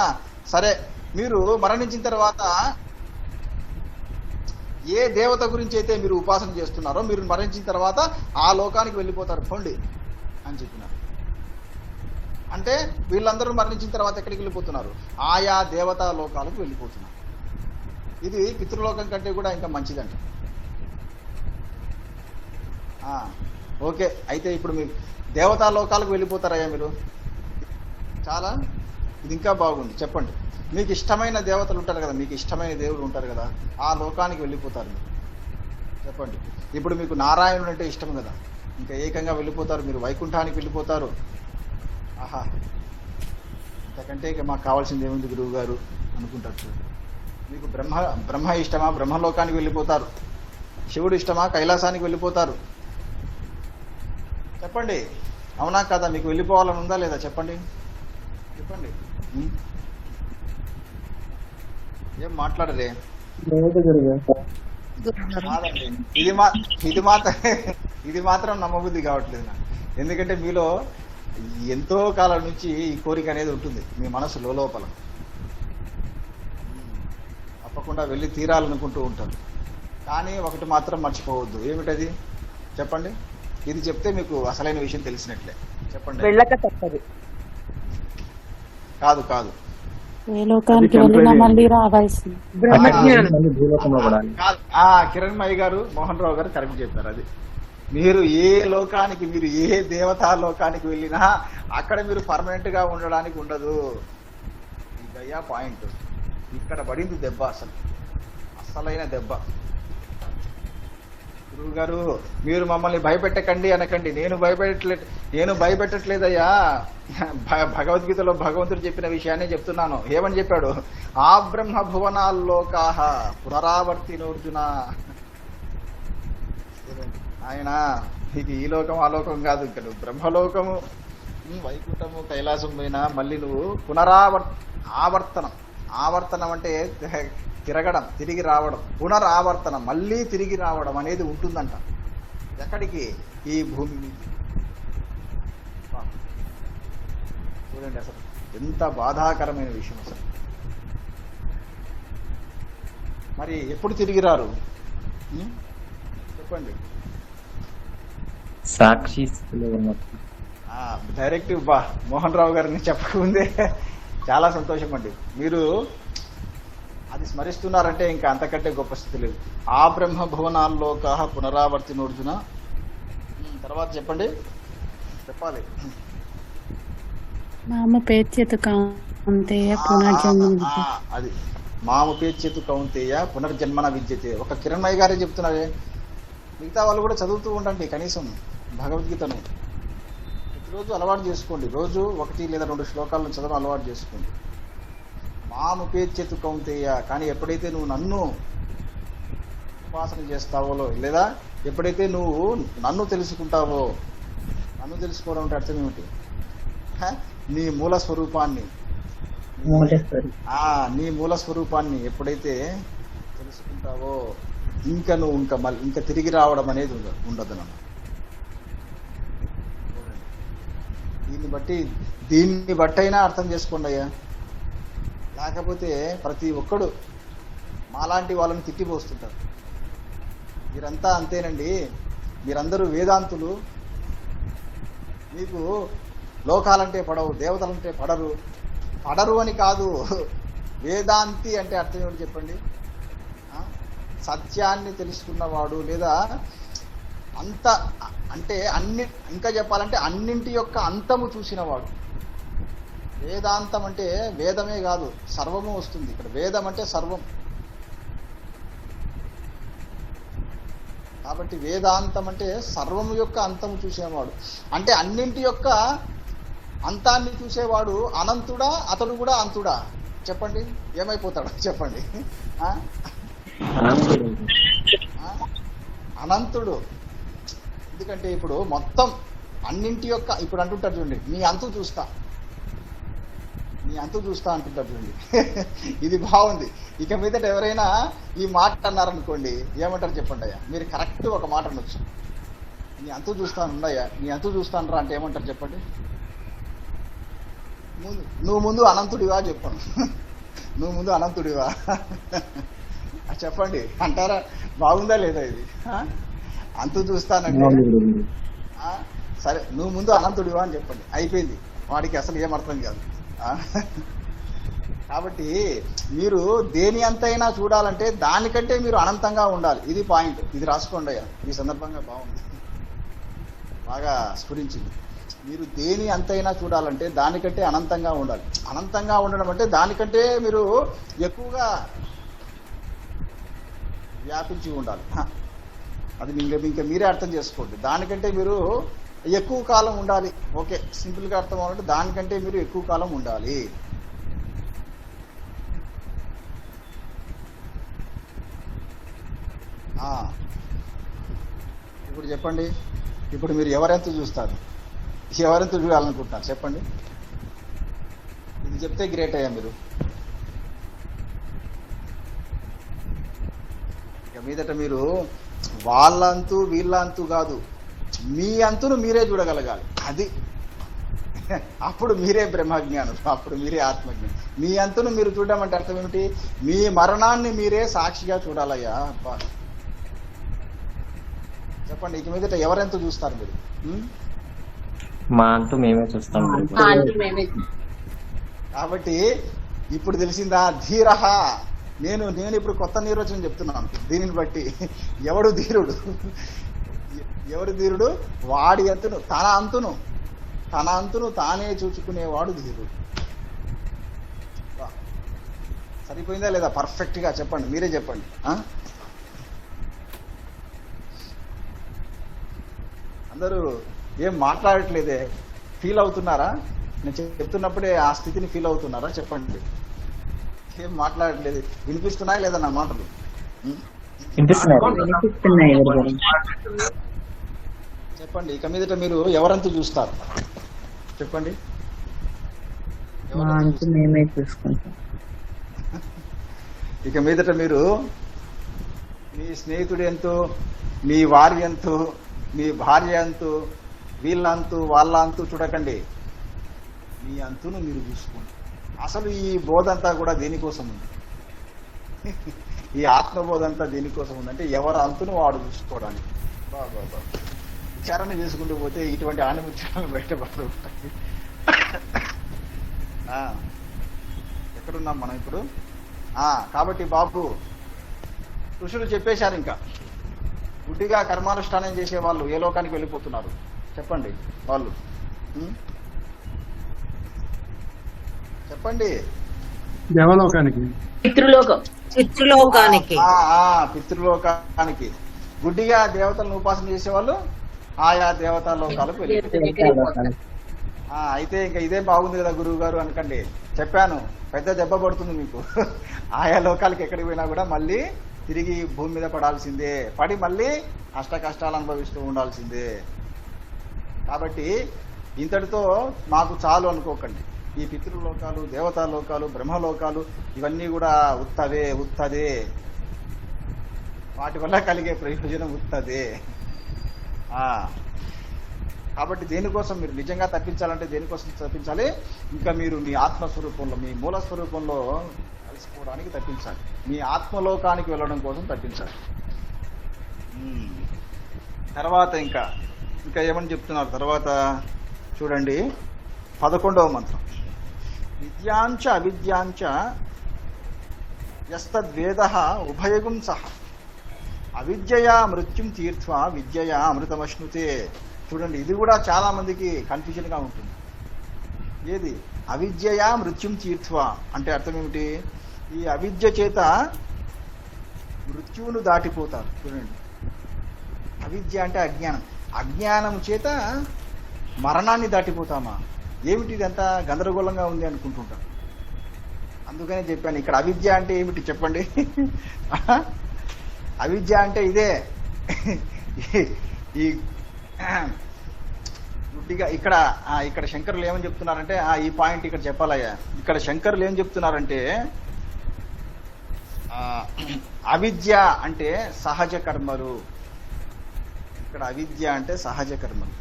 సరే మీరు మరణించిన తర్వాత ఏ దేవత గురించి అయితే మీరు ఉపాసన చేస్తున్నారో మీరు మరణించిన తర్వాత ఆ లోకానికి వెళ్ళిపోతారు పోండి అని చెప్పినారు. అంటే వీళ్ళందరూ మరణించిన తర్వాత ఎక్కడికి వెళ్ళిపోతున్నారు? ఆయా దేవతా లోకాలకు వెళ్ళిపోతున్నారు. ఇది పితృలోకం కంటే కూడా ఇంకా మంచిదంట. ఓకే, అయితే ఇప్పుడు మీరు దేవతా లోకాలకు వెళ్ళిపోతారయ్యా మీరు? చాలా, ఇది ఇంకా బాగుంది. చెప్పండి, మీకు ఇష్టమైన దేవతలు ఉంటారు కదా, మీకు ఇష్టమైన దేవుడు ఉంటారు కదా, ఆ లోకానికి వెళ్ళిపోతారు మీరు. చెప్పండి, ఇప్పుడు మీకు నారాయణుడు అంటే ఇష్టం కదా, ఇంకా ఏకంగా వెళ్ళిపోతారు మీరు, వైకుంఠానికి వెళ్ళిపోతారు. ఇంతకంటే ఇక మాకు కావాల్సింది ఏముంది గురువు గారు అనుకుంటారు. చూడండి, మీకు బ్రహ్మ ఇష్టమా? బ్రహ్మలోకానికి వెళ్ళిపోతారు. శివుడు ఇష్టమా? కైలాసానికి వెళ్ళిపోతారు. చెప్పండి, అవునా కదా? మీకు వెళ్ళిపోవాలని ఉందా లేదా? చెప్పండి. ఏం మాట్లాడరే? ఇది మాత్రం నమ్మబుద్ధి కావట్లేదు నాకు. ఎందుకంటే మీలో ఎంతో కాలం నుంచి ఈ కోరిక అనేది ఉంటుంది మీ మనసు లోపల. తప్పకుండా వెళ్ళి తీరాలనుకుంటూ ఉంటారు. కానీ ఒకటి మాత్రం మర్చిపోవద్దు. ఏమిటది చెప్పండి? ఇది చెప్తే మీకు అసలైన విషయం తెలిసినట్లే. చెప్పండి. వెళ్ళక తప్పదు. కాదు, ఏ లోకానికి వెళ్ళినా మళ్ళీ రావాల్సింది. కిరణ్మయ్య గారు, మోహన్ రావు గారు కరెక్ట్ చెప్పారు. అది మీరు ఏ లోకానికి, మీరు ఏ దేవతా లోకానికి వెళ్ళినా అక్కడ మీరు పర్మనెంట్ గా ఉండడానికి ఉండదు. ఇదయ్యా పాయింట్. ఇక్కడ పడింది దెబ్బ, అసలైన దెబ్బ. గురువు గారు మీరు మమ్మల్ని భయపెట్టకండి అనకండి. నేను భయపెట్టట్లేదయ్యా. భగవద్గీతలో భగవంతుడు చెప్పిన విషయాన్ని చెప్తున్నాను. ఏమని చెప్పాడు? ఆ బ్రహ్మ భువనాల్లోకాహ పునరావర్తినోర్జున. ఆయన నీకు ఈ లోకం ఆ లోకం కాదు, ఇక్కడ నువ్వు బ్రహ్మలోకము, వైకుంఠము, కైలాసం పోయినా మళ్ళీ నువ్వు ఆవర్తనం అంటే తిరగడం, తిరిగి రావడం. పునరావర్తనం, మళ్ళీ తిరిగి రావడం అనేది ఉంటుందంట. ఎక్కడికి? ఈ భూమి మీద. చూడండి అసలు ఎంత బాధాకరమైన విషయం అసలు. మరి ఎప్పుడు తిరిగి రారు చెప్పండి? సాక్షి స్థితిలో ఉన్నప్పుడు. డైరెక్ట్ మోహన్ రావు గారిని చెప్పకముందే చాలా సంతోషం అండి. మీరు అది స్మరిస్తున్నారంటే ఇంకా అంతకంటే గొప్ప స్థితి లేదు. ఆ బ్రహ్మ భువనాల్లోకాహ పునరావర్తినోర్జున. తర్వాత చెప్పండి, చెప్పాలి. మాముపేత్యతు కౌంతేయ పునర్జన్మ. అది మాముపేత్యతు కౌంతేయ పునర్జన్మన విద్యతే. ఒక కిరణ్మయ్య గారే చెప్తున్నారే, మిగతా వాళ్ళు కూడా చదువుతూ ఉండండి కనీసం భగవద్గీతను. ప్రతిరోజు అలవాటు చేసుకోండి. రోజు 1 లేదా 2 శ్లోకాలను చదవడం అలవాటు చేసుకోండి. మాముపేత్యతు కౌంతేయ. కానీ ఎప్పుడైతే నువ్వు నన్ను ఉపాసన చేస్తావో, లేదా ఎప్పుడైతే నువ్వు నన్ను తెలుసుకుంటావో, నన్ను తెలుసుకోవడం అంటే అర్థం ఏమిటి? నీ మూల స్వరూపాన్ని, నీ మూల స్వరూపాన్ని ఎప్పుడైతే తెలుసుకుంటావో ఇంకా నువ్వు ఇంకా తిరిగి రావడం అనేది ఉండదు. నన్ను దీన్ని బట్టైనా అర్థం చేసుకోండి అయ్యా. లేకపోతే ప్రతి ఒక్కడు మాలాంటి వాళ్ళని తిట్టిపోస్తుంటారు. మీరంతా అంతేనండి, మీరందరూ వేదాంతులు, మీకు లోకాలంటే పడవు, దేవతలంటే పడరు అని కాదు. వేదాంతి అంటే అర్థం ఏమిటి చెప్పండి? సత్యాన్ని తెలుసుకున్నవాడు, లేదా అంత అంటే ఇంకా చెప్పాలంటే అన్నింటి యొక్క అంతము చూసినవాడు. వేదాంతం అంటే వేదమే కాదు, సర్వము వస్తుంది ఇక్కడ. వేదం అంటే సర్వం. కాబట్టి వేదాంతం అంటే సర్వము యొక్క అంతము చూసేవాడు. అంటే అన్నింటి యొక్క అంతాన్ని చూసేవాడు అనంతుడా, అతడు కూడా అంతుడా? చెప్పండి, ఏమైపోతాడు చెప్పండి? అనంతుడు. ఎందుకంటే ఇప్పుడు మొత్తం అన్నింటి యొక్క, ఇప్పుడు అంటుంటారు చూడండి, నీ అంతు చూస్తా అంటుంటారు చూడండి. ఇది బాగుంది. ఇక మీదట ఎవరైనా ఈ మాట అన్నారనుకోండి, ఏమంటారు చెప్పండి అయ్యా? మీరు కరెక్ట్ ఒక మాట అనొచ్చు. నీ అంతు చూస్తాను ఉన్నాయా, నీ అంతు చూస్తాను రా అంటే ఏమంటారు చెప్పండి? నువ్వు ముందు అనంతుడివా చెప్పాను. నువ్వు ముందు అనంతుడివా చెప్పండి అంటారా? బాగుందా లేదా ఇది? అంతు చూస్తానంటే సరే, నువ్వు ముందు అనంతుడివా అని చెప్పండి, అయిపోయింది. వాడికి అసలు ఏమర్థం కాదు. కాబట్టి మీరు దేని అంతైనా చూడాలంటే దానికంటే మీరు అనంతంగా ఉండాలి. ఇది పాయింట్. ఇది రాసుకోండి అయ్యా, ఈ సందర్భంగా బాగుంది, బాగా స్ఫురించింది. మీరు దేని అంతైనా చూడాలంటే దానికంటే అనంతంగా ఉండాలి. అనంతంగా ఉండడం అంటే దానికంటే మీరు ఎక్కువగా వ్యాపించి ఉండాలి. అది ఇంకా మీరే అర్థం చేసుకోండి. దానికంటే మీరు ఎక్కువ కాలం ఉండాలి. ఓకే, సింపుల్గా అర్థం అవ్వాలంటే దానికంటే మీరు ఎక్కువ కాలం ఉండాలి. ఇప్పుడు చెప్పండి, ఇప్పుడు మీరు ఎవరెంత చూస్తారు, ఎవరెంత చూడాలనుకుంటున్నారు చెప్పండి? ఇది చెప్తే గ్రేట్ అయ్యా మీరు. ఇక మీదట మీరు వాళ్ళంతు వీళ్ళంతు కాదు, మీ అంతును మీరే చూడగలగాలి. అది అప్పుడు మీరే బ్రహ్మజ్ఞానం, అప్పుడు మీరే ఆత్మజ్ఞానం. మీ అంతును మీరు చూడడం అంటే అర్థం ఏమిటి? మీ మరణాన్ని మీరే సాక్షిగా చూడాలయ్యా. అబ్బా చెప్పండి, ఇక మీదట ఎవరెంత చూస్తారు మీరు? మా అంటూ మేమే చూస్తాం. కాబట్టి ఇప్పుడు తెలిసిందా? ధీరహ. నేను ఇప్పుడు కొత్త నిర్వచనం చెప్తున్నాను. దీనిని బట్టి ఎవడు ధీరుడు? వాడి అంతును, తన అంతును తానే చూచుకునేవాడు ధీరుడు. సరిపోయిందా లేదా? పర్ఫెక్ట్ గా చెప్పండి, మీరే చెప్పండి. అందరూ ఏం మాట్లాడట్లేదే, ఫీల్ అవుతున్నారా? నేను చెప్తున్నప్పుడే ఆ స్థితిని ఫీల్ అవుతున్నారా? చెప్పండి. ఏం మాట్లాడట్లేదు, వినిపిస్తున్నాయా లేదా నా మాటలు? వినిపిస్తున్నాయి గురుగారు. చెప్పండి. ఇక మీదట మీరు ఎవరంతు చూస్తారు? చెప్పండి. మా అంతు మేమే చూసుకుంటాం. ఇక మీదట మీరు మీ స్నేహితుడు ఎంతో, మీ వారి ఎంతో, మీ భార్య అంతు, వీళ్ళంతు వాళ్ళ అంతు చూడకండి. మీ అంతును మీరు చూసుకోండి. అసలు ఈ బోధ అంతా కూడా దేనికోసం ఉంది? ఈ ఆత్మబోధ అంతా దేనికోసం ఉందంటే ఎవరు అంతును వాడు చూసుకోవడానికి. బాబా విచారణ చేసుకుంటూ పోతే ఇటువంటి ఆనందించాలని బయటపడుతూ ఉంటాయి. ఎక్కడున్నాం మనం ఇప్పుడు? కాబట్టి బాబు ఋషులు చెప్పేశారు. ఇంకా గుడ్డిగా కర్మానుష్ఠానం చేసే వాళ్ళు ఏ లోకానికి వెళ్ళిపోతున్నారు చెప్పండి? వాళ్ళు చెప్పండి. దేవలోకానికి, పితృలోకానికి. పితృలోకానికి. గుడ్డిగా దేవతలను ఉపాసన చేసేవాళ్ళు ఆయా దేవతా లోకాలకు వెళ్ళిపోతారు. అయితే ఇంకా ఇదే బాగుంది కదా గురువు గారు అనకండి. చెప్పాను, పెద్ద దెబ్బ పడుతుంది మీకు. ఆయా లోకాలకి ఎక్కడికి పోయినా కూడా మళ్ళీ తిరిగి భూమి మీద పడాల్సిందే, పడి మళ్ళీ అష్ట కష్టాలు అనుభవిస్తూ ఉండాల్సిందే. కాబట్టి ఇంతటితో మాకు చాలు అనుకోకండి. ఈ పితృలోకాలు, దేవతా లోకాలు, బ్రహ్మలోకాలు ఇవన్నీ కూడా ఉత్తదే. వాటి వల్ల కలిగే ప్రయోజనం ఉత్తదే. కాబట్టి దేనికోసం మీరు నిజంగా తప్పించాలంటే దేనికోసం తప్పించాలి? ఇంకా మీరు మీ ఆత్మస్వరూపంలో, మీ మూల స్వరూపంలో కలిసిపోవడానికి తప్పించాలి. మీ ఆత్మలోకానికి వెళ్ళడం కోసం తప్పించాలి. తర్వాత ఇంకా ఏమని చెప్తున్నారు తర్వాత చూడండి. 11వ మంత్రం. విద్యాంచ అవిద్యాంచ యస్తద్వేద ఉభయగుం సహ అవిద్యయా మృత్యుం తీర్త్వా విద్యయా అమృతమశ్నుతే. చూడండి, ఇది కూడా చాలా మందికి కన్ఫ్యూజన్ గా ఉంటుంది. ఏది అవిద్యయా మృత్యుం తీర్త్వా అంటే అర్థం ఏమిటి? ఈ అవిద్య చేత మృత్యువును దాటిపోతారు. చూడండి, అవిద్య అంటే అజ్ఞానం. అజ్ఞానం చేత మరణాన్ని దాటిపోతామా? ఏమిటి ఇదంతా గందరగోళంగా ఉంది అనుకుంటుంటారు. అందుకనే చెప్పాను, ఇక్కడ అవిద్య అంటే ఏమిటి చెప్పండి? అవిద్య అంటే ఇదే. ఈ గుడ్డిగా ఇక్కడ శంకరులు ఏమని చెప్తున్నారంటే, ఈ పాయింట్ ఇక్కడ చెప్పాలయ్యా. ఇక్కడ శంకరులు ఏం చెప్తున్నారంటే, అవిద్య అంటే సహజ కర్మలు. ఇక్కడ అవిద్య అంటే సహజ కర్మలు.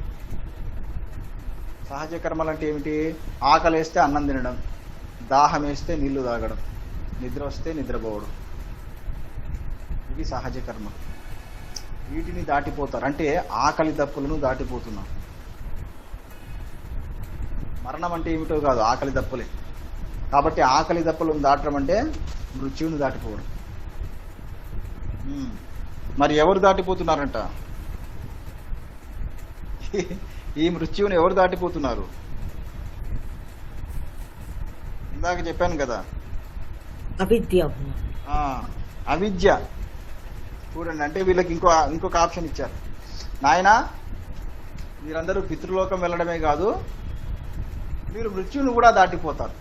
సహజ కర్మలు అంటే ఏమిటి? ఆకలి వేస్తే అన్నం తినడం, దాహం వేస్తే నీళ్లు తాగడం, నిద్ర వస్తే నిద్రపోవడం. ఇది సహజ కర్మ. వీటిని దాటిపోతారు అంటే ఆకలి దప్పులను దాటిపోతున్నారు. మరణం అంటే ఏమిటో కాదు, ఆకలి దప్పులే. కాబట్టి ఆకలి దప్పులను దాటడం అంటే మృత్యువుని దాటిపోవడం. మరి ఎవరు దాటిపోతున్నారంట? ఈ మృత్యువుని ఎవరు దాటిపోతున్నారు? ఇందాక చెప్పాను కదా, అవిద్య. చూడండి, అంటే వీళ్ళకి ఇంకొక ఆప్షన్ ఇచ్చారు. నాయనా, మీరందరూ పితృలోకం వెళ్ళడమే కాదు, మీరు మృత్యువును కూడా దాటిపోతారు.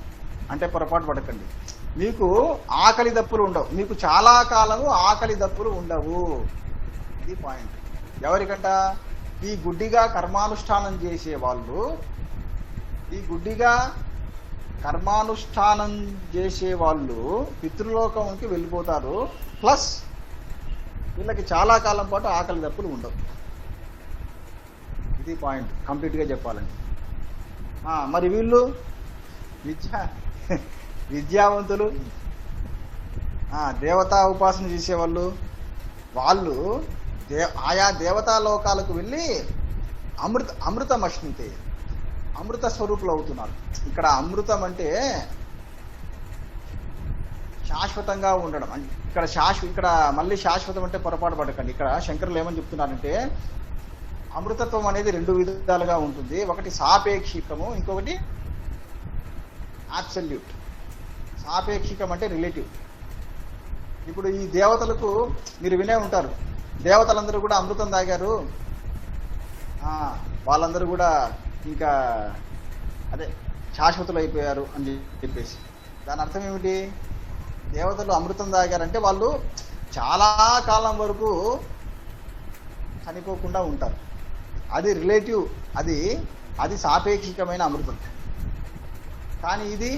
అంటే పొరపాటు పడకండి. మీకు ఆకలి దప్పులు ఉండవు. మీకు చాలా కాలము ఆకలి దప్పులు ఉండవు. ఇది పాయింట్. ఎవరికంట? ఈ గుడ్డిగా కర్మానుష్ఠానం చేసే వాళ్ళు. ఈ గుడ్డిగా కర్మానుష్ఠానం చేసే వాళ్ళు పితృలోకంకి వెళ్ళిపోతారు. ప్లస్ వీళ్ళకి చాలా కాలం పాటు ఆకలి దప్పులు ఉండవు. ఇది పాయింట్ కంప్లీట్ గా చెప్పాలండి. మరి వీళ్ళు విద్యావంతులు, దేవతా ఉపాసన చేసేవాళ్ళు, వాళ్ళు ఆయా దేవతా లోకాలకు వెళ్ళి అమృతమశ్నుతే, అమృత స్వరూపులు అవుతున్నారు. ఇక్కడ అమృతం అంటే శాశ్వతంగా ఉండడం. ఇక్కడ మళ్ళీ శాశ్వతం అంటే పొరపాటు పడకండి. ఇక్కడ శంకరులు ఏమని చెప్తున్నారంటే, అమృతత్వం అనేది 2 విధాలుగా ఉంటుంది. ఒకటి సాపేక్షికము, ఇంకొకటి అబ్సల్యూట్. సాపేక్షికం అంటే రిలేటివ్. ఇప్పుడు ఈ దేవతలకు మీరు వినే ఉంటారు, దేవతలందరూ కూడా అమృతం తాగారు, వాళ్ళందరూ కూడా ఇంకా అదే శాశ్వతులు అయిపోయారు అని చెప్పేసి. దాని అర్థం ఏమిటి? దేవతలు అమృతం తాగారంటే వాళ్ళు చాలా కాలం వరకు చనిపోకుండా ఉంటారు. అది రిలేటివ్, అది సాపేక్షికమైన అమృతం. కానీ ఇది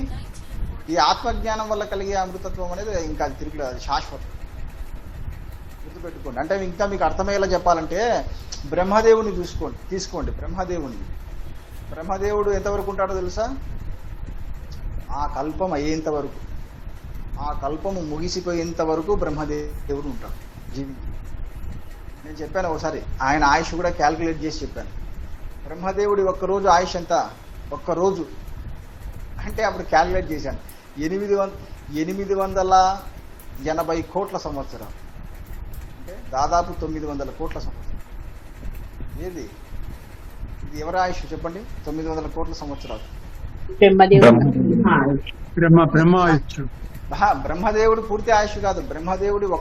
ఈ ఆత్మజ్ఞానం వల్ల కలిగే అమృతత్వం అనేది ఇంకా అది తిరిగి అది శాశ్వతం. గుర్తుపెట్టుకోండి. అంటే ఇంకా మీకు అర్థమయ్యేలా చెప్పాలంటే బ్రహ్మదేవుని తీసుకోండి. బ్రహ్మదేవుడు ఎంతవరకు ఉంటాడో తెలుసా? ఆ కల్పం అయ్యేంత వరకు, ఆ కల్పము ముగిసిపోయేంత వరకు బ్రహ్మదేవుడు ఉంటాడు జీవించి. నేను చెప్పాను ఒకసారి, ఆయన ఆయుష్ కూడా క్యాల్కులేట్ చేసి చెప్పాను. బ్రహ్మదేవుడి ఒక్కరోజు ఆయుష్ ఎంత? ఒక్కరోజు అంటే అప్పుడు క్యాల్కులేట్ చేశాను, 880 కోట్ల సంవత్సరాలు, అంటే దాదాపు 900 కోట్ల సంవత్సరాలు. ఇది ఎవరి ఆయుష్ చెప్పండి? 900 కోట్ల సంవత్సరాలు. బ్రహ్మదేవుడు పూర్తి ఆయుష్ కాదు, బ్రహ్మదేవుడికి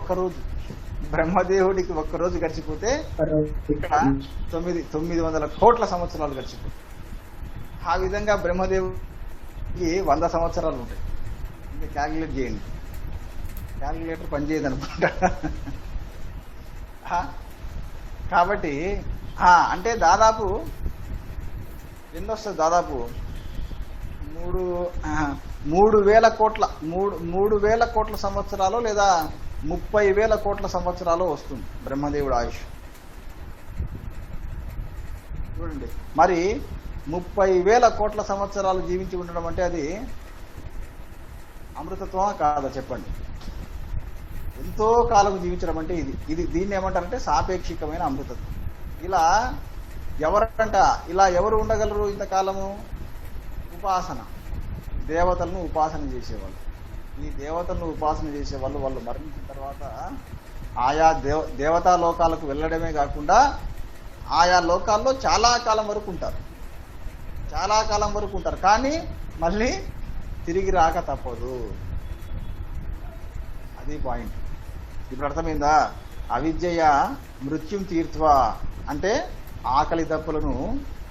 ఒక్కరోజు గడిచిపోతే ఇక్కడ 900 కోట్ల సంవత్సరాలు గడిచిపోతాయి. ఆ విధంగా బ్రహ్మదేవుడికి 100 సంవత్సరాలు ఉంటాయి. ఇంకా క్యాల్కులేట్ చేయండి, క్యాల్కులేటర్ పనిచేయదు అనుకుంటా. కాబట్టి అంటే దాదాపు ఎన్నొస్తుంది? దాదాపు 3,000 కోట్ల సంవత్సరాలు లేదా 30,000 కోట్ల సంవత్సరాలు వస్తుంది బ్రహ్మదేవుడు ఆయుష్. చూడండి, మరి 30,000 కోట్ల సంవత్సరాలు జీవించి ఉండడం అంటే అది అమృతత్వమా కాదా చెప్పండి? ఎంతో కాలం జీవించడం అంటే దీన్ని ఏమంటారంటే సాపేక్షికమైన అమృతత్వం. ఇలా ఎవరు ఉండగలరు ఇంతకాలము? ఉపాసన, దేవతలను ఉపాసన చేసేవాళ్ళు. ఈ దేవతలను ఉపాసన చేసేవాళ్ళు వాళ్ళు మరణించిన తర్వాత ఆయా దేవతా లోకాలకు వెళ్ళడమే కాకుండా ఆయా లోకాల్లో చాలా కాలం వరకు ఉంటారు. కానీ మళ్ళీ తిరిగి రాక తప్పదు. అది పాయింట్. ఇప్పుడు అర్థమైందా? అవిద్యయ మృత్యుం తీర్త్వా అంటే ఆకలి దప్పులను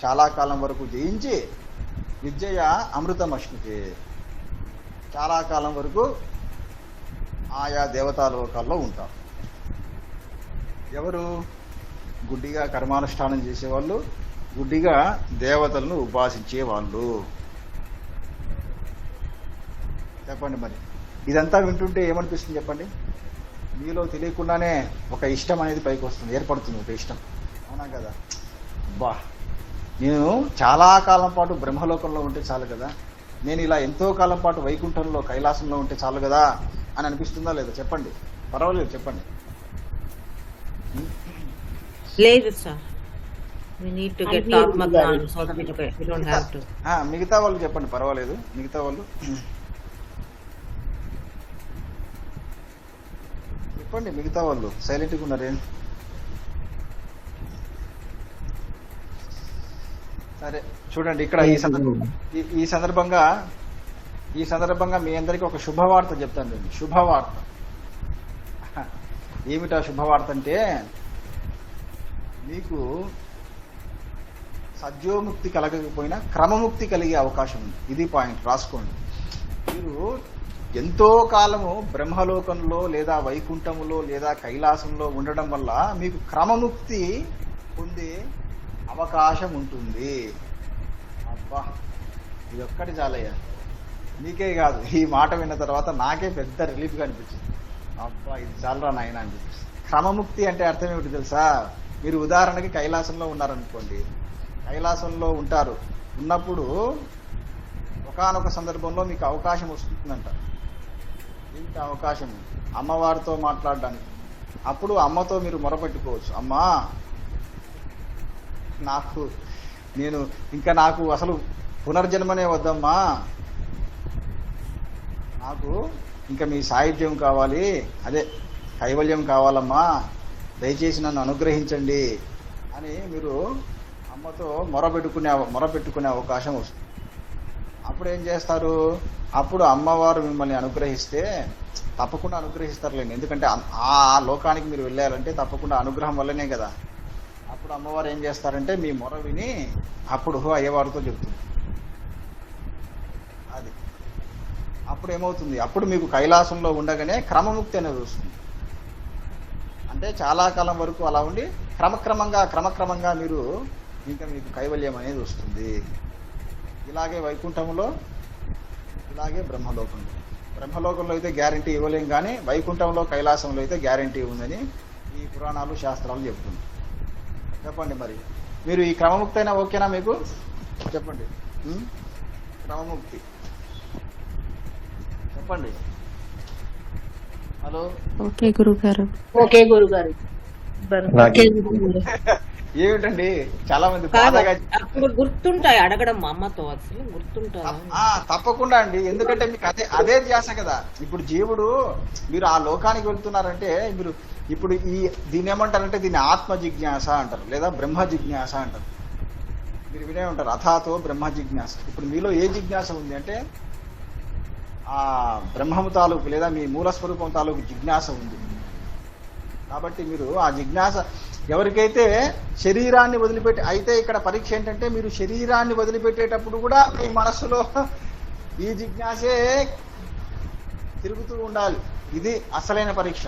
చాలా కాలం వరకు జయించి విద్యయ అమృతం అశ్నుతే, చాలా కాలం వరకు ఆయా దేవతాలోకాల్లో ఉంటారు. ఎవరు? గుడ్డిగా కర్మానుష్ఠానం చేసేవాళ్ళు, గుడ్డిగా దేవతలను ఉపాసించే వాళ్ళు. చెప్పండి, మరి ఇదంతా వింటుంటే ఏమనిపిస్తుంది చెప్పండి? మీలో తెలియకుండానే ఒక ఇష్టం అనేది పైకి వస్తుంది, ఏర్పడుతుంది ఒక ఇష్టం. అవునా కదా? బా, నేను చాలా కాలం పాటు బ్రహ్మలోకంలో ఉంటే చాలు కదా, నేను ఇలా ఎంతో కాలం పాటు వైకుంఠంలో కైలాసంలో ఉంటే చాలు కదా అని అనిపిస్తుందా లేదా? చెప్పండి, పర్వాలేదు చెప్పండి. లేదు sir, we need to get Atmagyan so that we don't have to. మిగతా వాళ్ళు చెప్పండి, పర్వాలేదు. మిగతా వాళ్ళు చెప్పండి. మిగతా వాళ్ళు సైలెంట్గా ఉన్నారేం? సరే చూడండి, ఇక్కడ ఈ సందర్భంగా మీ అందరికీ ఒక శుభవార్త చెప్తాను. శుభవార్త ఏమిటా శుభవార్త అంటే, మీకు సద్యోముక్తి కలగకపోయినా క్రమముక్తి కలిగే అవకాశం ఉంది. ఇది పాయింట్, రాసుకోండి. మీరు ఎంతో కాలము బ్రహ్మలోకంలో లేదా వైకుంఠములో లేదా కైలాసంలో ఉండడం వల్ల మీకు క్రమముక్తి పొందే అవకాశం ఉంటుంది. అబ్బా, ఇది ఒక్కటి చాలయ్యా. మీకే కాదు, ఈ మాట విన్న తర్వాత నాకే పెద్ద రిలీఫ్గా అనిపించింది. అబ్బా, ఇది చాలరా నాయన అని చెప్పేసి. క్రమముక్తి అంటే అర్థం ఏమిటి తెలుసా? మీరు ఉదాహరణకి కైలాసంలో ఉన్నారనుకోండి, కైలాసంలో ఉన్నప్పుడు ఒకానొక సందర్భంలో మీకు అవకాశం వస్తుందంట. ఇంత అవకాశం అమ్మవారితో మాట్లాడడానికి. అప్పుడు అమ్మతో మీరు మొరపెట్టుకోవచ్చు, అమ్మా నాకు అసలు పునర్జన్మనే వద్దమ్మా, నాకు ఇంకా మీ సాహిత్యం కావాలి, అదే కైవల్యం కావాలమ్మా, దయచేసి నన్ను అనుగ్రహించండి అని మీరు అమ్మతో మొరపెట్టుకునే అవకాశం వస్తుంది. అప్పుడు ఏం చేస్తారు? అప్పుడు అమ్మవారు మిమ్మల్ని అనుగ్రహిస్తే తప్పకుండా అనుగ్రహిస్తారులేండి. ఎందుకంటే ఆ లోకానికి మీరు వెళ్ళాలంటే తప్పకుండా అనుగ్రహం వల్లనే కదా. అప్పుడు అమ్మవారు ఏం చేస్తారంటే మీ మొర విని అప్పుడు అయ్యవారితో చెప్తుంది. అది అప్పుడు ఏమవుతుంది? అప్పుడు మీకు కైలాసంలో ఉండగానే క్రమముక్తి అనేది వస్తుంది. అంటే చాలా కాలం వరకు అలా ఉండి క్రమక్రమంగా మీరు ఇంకా మీకు కైవల్యం అనేది వస్తుంది. ఇలాగే వైకుంఠంలో, ఇలాగే బ్రహ్మలోకంలో. బ్రహ్మలోకంలో అయితే గ్యారంటీ ఇవ్వలేం, కానీ వైకుంఠంలో కైలాసంలో అయితే గ్యారంటీ ఉందని ఈ పురాణాలు శాస్త్రాలు చెప్తుంది. చెప్పండి మరి, మీరు ఈ క్రమముక్తి అయినా ఓకేనా మీకు? చెప్పండి. క్రమముక్తి చెప్పండి. హలో, ఓకే గురుగారు. ఓకే గురుగారు. నాకు ఏమిటండి చాలా మంది బాధగా అప్పుడు గుర్తుంటాయి అడగడం మా అమ్మతో, అసలు గుర్తుంటాయి. తప్పకుండా అండి, ఎందుకంటే మీకు అదే ధ్యాస కదా. ఇప్పుడు జీవుడు మీరు ఆ లోకానికి వెళ్తున్నారంటే మీరు ఇప్పుడు దీన్ని ఏమంటారంటే దీన్ని ఆత్మ జిజ్ఞాస అంటారు, లేదా బ్రహ్మ జిజ్ఞాస అంటారు. మీరు వినే ఉంటారు అథాతో బ్రహ్మ జిజ్ఞాస. ఇప్పుడు మీలో ఏ జిజ్ఞాస ఉంది అంటే ఆ బ్రహ్మము తాలూకు లేదా మీ మూల స్వరూపం తాలూకు జిజ్ఞాస ఉంది. కాబట్టి మీరు ఆ జిజ్ఞాస ఎవరికైతే శరీరాన్ని వదిలిపెట్టి, అయితే ఇక్కడ పరీక్ష ఏంటంటే మీరు శరీరాన్ని వదిలిపెట్టేటప్పుడు కూడా మీ మనస్సులో ఈ జిజ్ఞాసే తిరుగుతూ ఉండాలి. ఇది అసలైన పరీక్ష.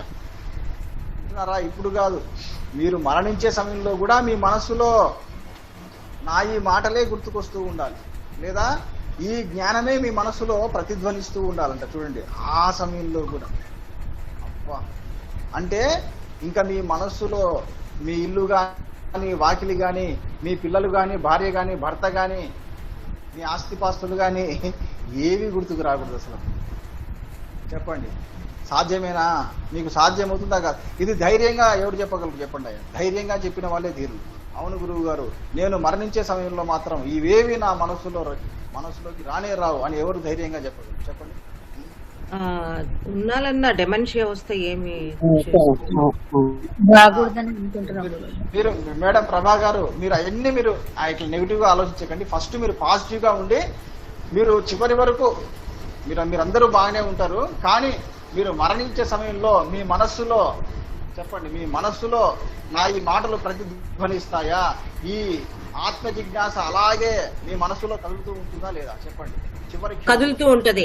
అంటున్నారా? ఇప్పుడు కాదు, మీరు మరణించే సమయంలో కూడా మీ మనస్సులో నా ఈ మాటలే గుర్తుకొస్తూ ఉండాలి, లేదా ఈ జ్ఞానమే మీ మనస్సులో ప్రతిధ్వనిస్తూ ఉండాలంట. చూడండి, ఆ సమయంలో కూడా అబ్బా అంటే ఇంకా మీ మనస్సులో మీ ఇల్లు కానీ, వాకిలి కానీ, మీ పిల్లలు కానీ, భార్య కానీ, భర్త కానీ, మీ ఆస్తిపాస్తులు కానీ ఏవి గుర్తుకు రాకూడదు అసలు. చెప్పండి, సాధ్యమేనా? మీకు సాధ్యమవుతుందా కాదు? ఇది ధైర్యంగా ఎవరు చెప్పగలరు చెప్పండి. ధైర్యంగా చెప్పిన వాళ్ళే ధీరులు. అవును గురువు గారు, నేను మరణించే సమయంలో మాత్రం ఇవేవి నా మనసులోకి రానే రావు అని ఎవరు ధైర్యంగా చెప్పగలరు చెప్పండి. ఉన్నాలన్నా డెమెన్షియా వస్తే ఏమి రాకూడదని అనుకుంటున్నాం. మీరు మేడం ప్రభా గారు, మీరు అవన్నీ మీరు ఇట్లా నెగిటివ్ గా ఆలోచించకండి. ఫస్ట్ మీరు పాజిటివ్ గా ఉండి మీరు చివరి వరకు మీరందరూ బాగానే ఉంటారు. కానీ మీరు మరణించే సమయంలో మీ మనస్సులో చెప్పండి, మీ మనస్సులో నా ఈ మాటలు ప్రతిధ్వనిస్తాయా? ఈ ఆత్మ జిజ్ఞాస అలాగే మీ మనస్సులో కదులుతూ ఉంటుందా లేదా? చెప్పండి. చివరికి కదులుతూ ఉంటది.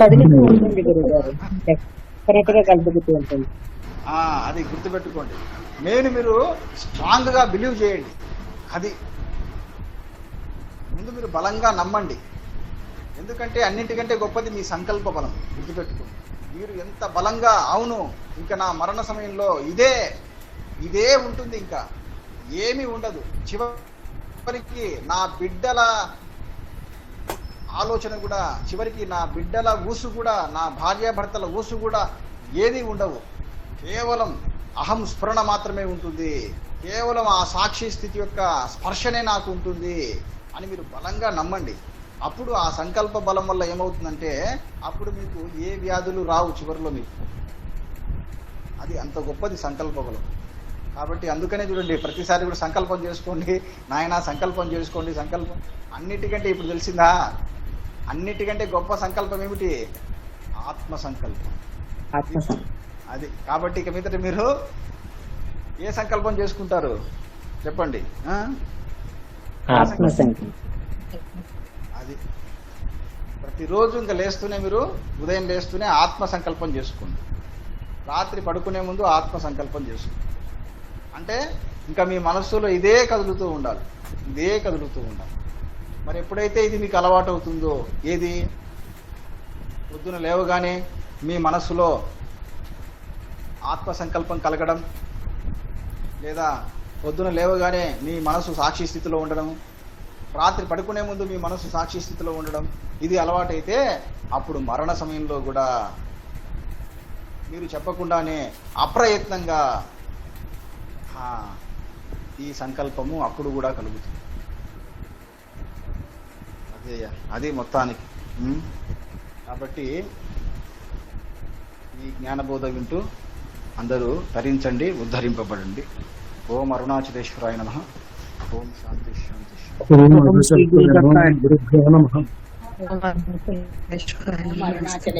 కదులుతూ ఉంటుంది గురుగారు, కరెక్ట్ గా కదులుతూ ఉంటుంది. అది గుర్తుపెట్టుకోండి. మీరు స్ట్రాంగ్ గా బిలీవ్ చేయండి. అది ముందు మీరు బలంగా నమ్మండి. ఎందుకంటే అన్నింటికంటే గొప్పది మీ సంకల్ప బలం. గుర్తుపెట్టుకోండి. మీరు ఎంత బలంగా అవును ఇంకా నా మరణ సమయంలో ఇదే ఉంటుంది, ఇంకా ఏమీ ఉండదు, చివరికి నా బిడ్డల ఆలోచన కూడా, చివరికి నా బిడ్డల ఊసు కూడా, నా భార్యాభర్తల ఊసు కూడా ఏది ఉండవు. కేవలం అహం స్ఫురణ మాత్రమే ఉంటుంది. కేవలం ఆ సాక్షి స్థితి యొక్క స్పర్శనే నాకు ఉంటుంది అని మీరు బలంగా నమ్మండి. అప్పుడు ఆ సంకల్ప బలం వల్ల ఏమవుతుందంటే అప్పుడు మీకు ఏ వ్యాధులు రావు చివరిలో మీకు. అది అంత గొప్పది సంకల్ప బలం. కాబట్టి అందుకనే చూడండి, ప్రతిసారి కూడా సంకల్పం చేసుకోండి నాయన, సంకల్పం చేసుకోండి. సంకల్పం అన్నిటికంటే ఇప్పుడు తెలిసిందా, అన్నిటికంటే గొప్ప సంకల్పం ఏమిటి? ఆత్మ సంకల్పం. అది కాబట్టి ఇక మీదట మీరు ఏ సంకల్పం చేసుకుంటారు చెప్పండి? అది ప్రతిరోజు ఇంకా లేస్తూనే మీరు ఉదయం లేస్తూనే ఆత్మ సంకల్పం చేసుకోండి. రాత్రి పడుకునే ముందు ఆత్మ సంకల్పం చేసుకోండి. అంటే ఇంకా మీ మనస్సులో ఇదే కదులుతూ ఉండాలి. మరి ఎప్పుడైతే ఇది మీకు అలవాటు అవుతుందో, ఏది పొద్దున లేవగానే మీ మనస్సులో ఆత్మ సంకల్పం కలగడం, లేదా పొద్దున లేవగానే మీ మనసు సాక్షి స్థితిలో ఉండడం, రాత్రి పడుకునే ముందు మీ మనసు సాక్షి స్థితిలో ఉండడం, ఇది అలవాటైతే అప్పుడు మరణ సమయంలో కూడా మీరు చెప్పకుండానే అప్రయత్నంగా ఈ సంకల్పము అప్పుడు కూడా కలుగుతుంది. అది మొత్తానికి. కాబట్టి ఈ జ్ఞానబోధ వింటూ అందరూ తరించండి, ఉద్ధరింపబడండి. ఓం అరుణాచలేశ్వరాయ నమః. ఓం శాంతి శాంతి శాంతి. ఓం అరుణాచల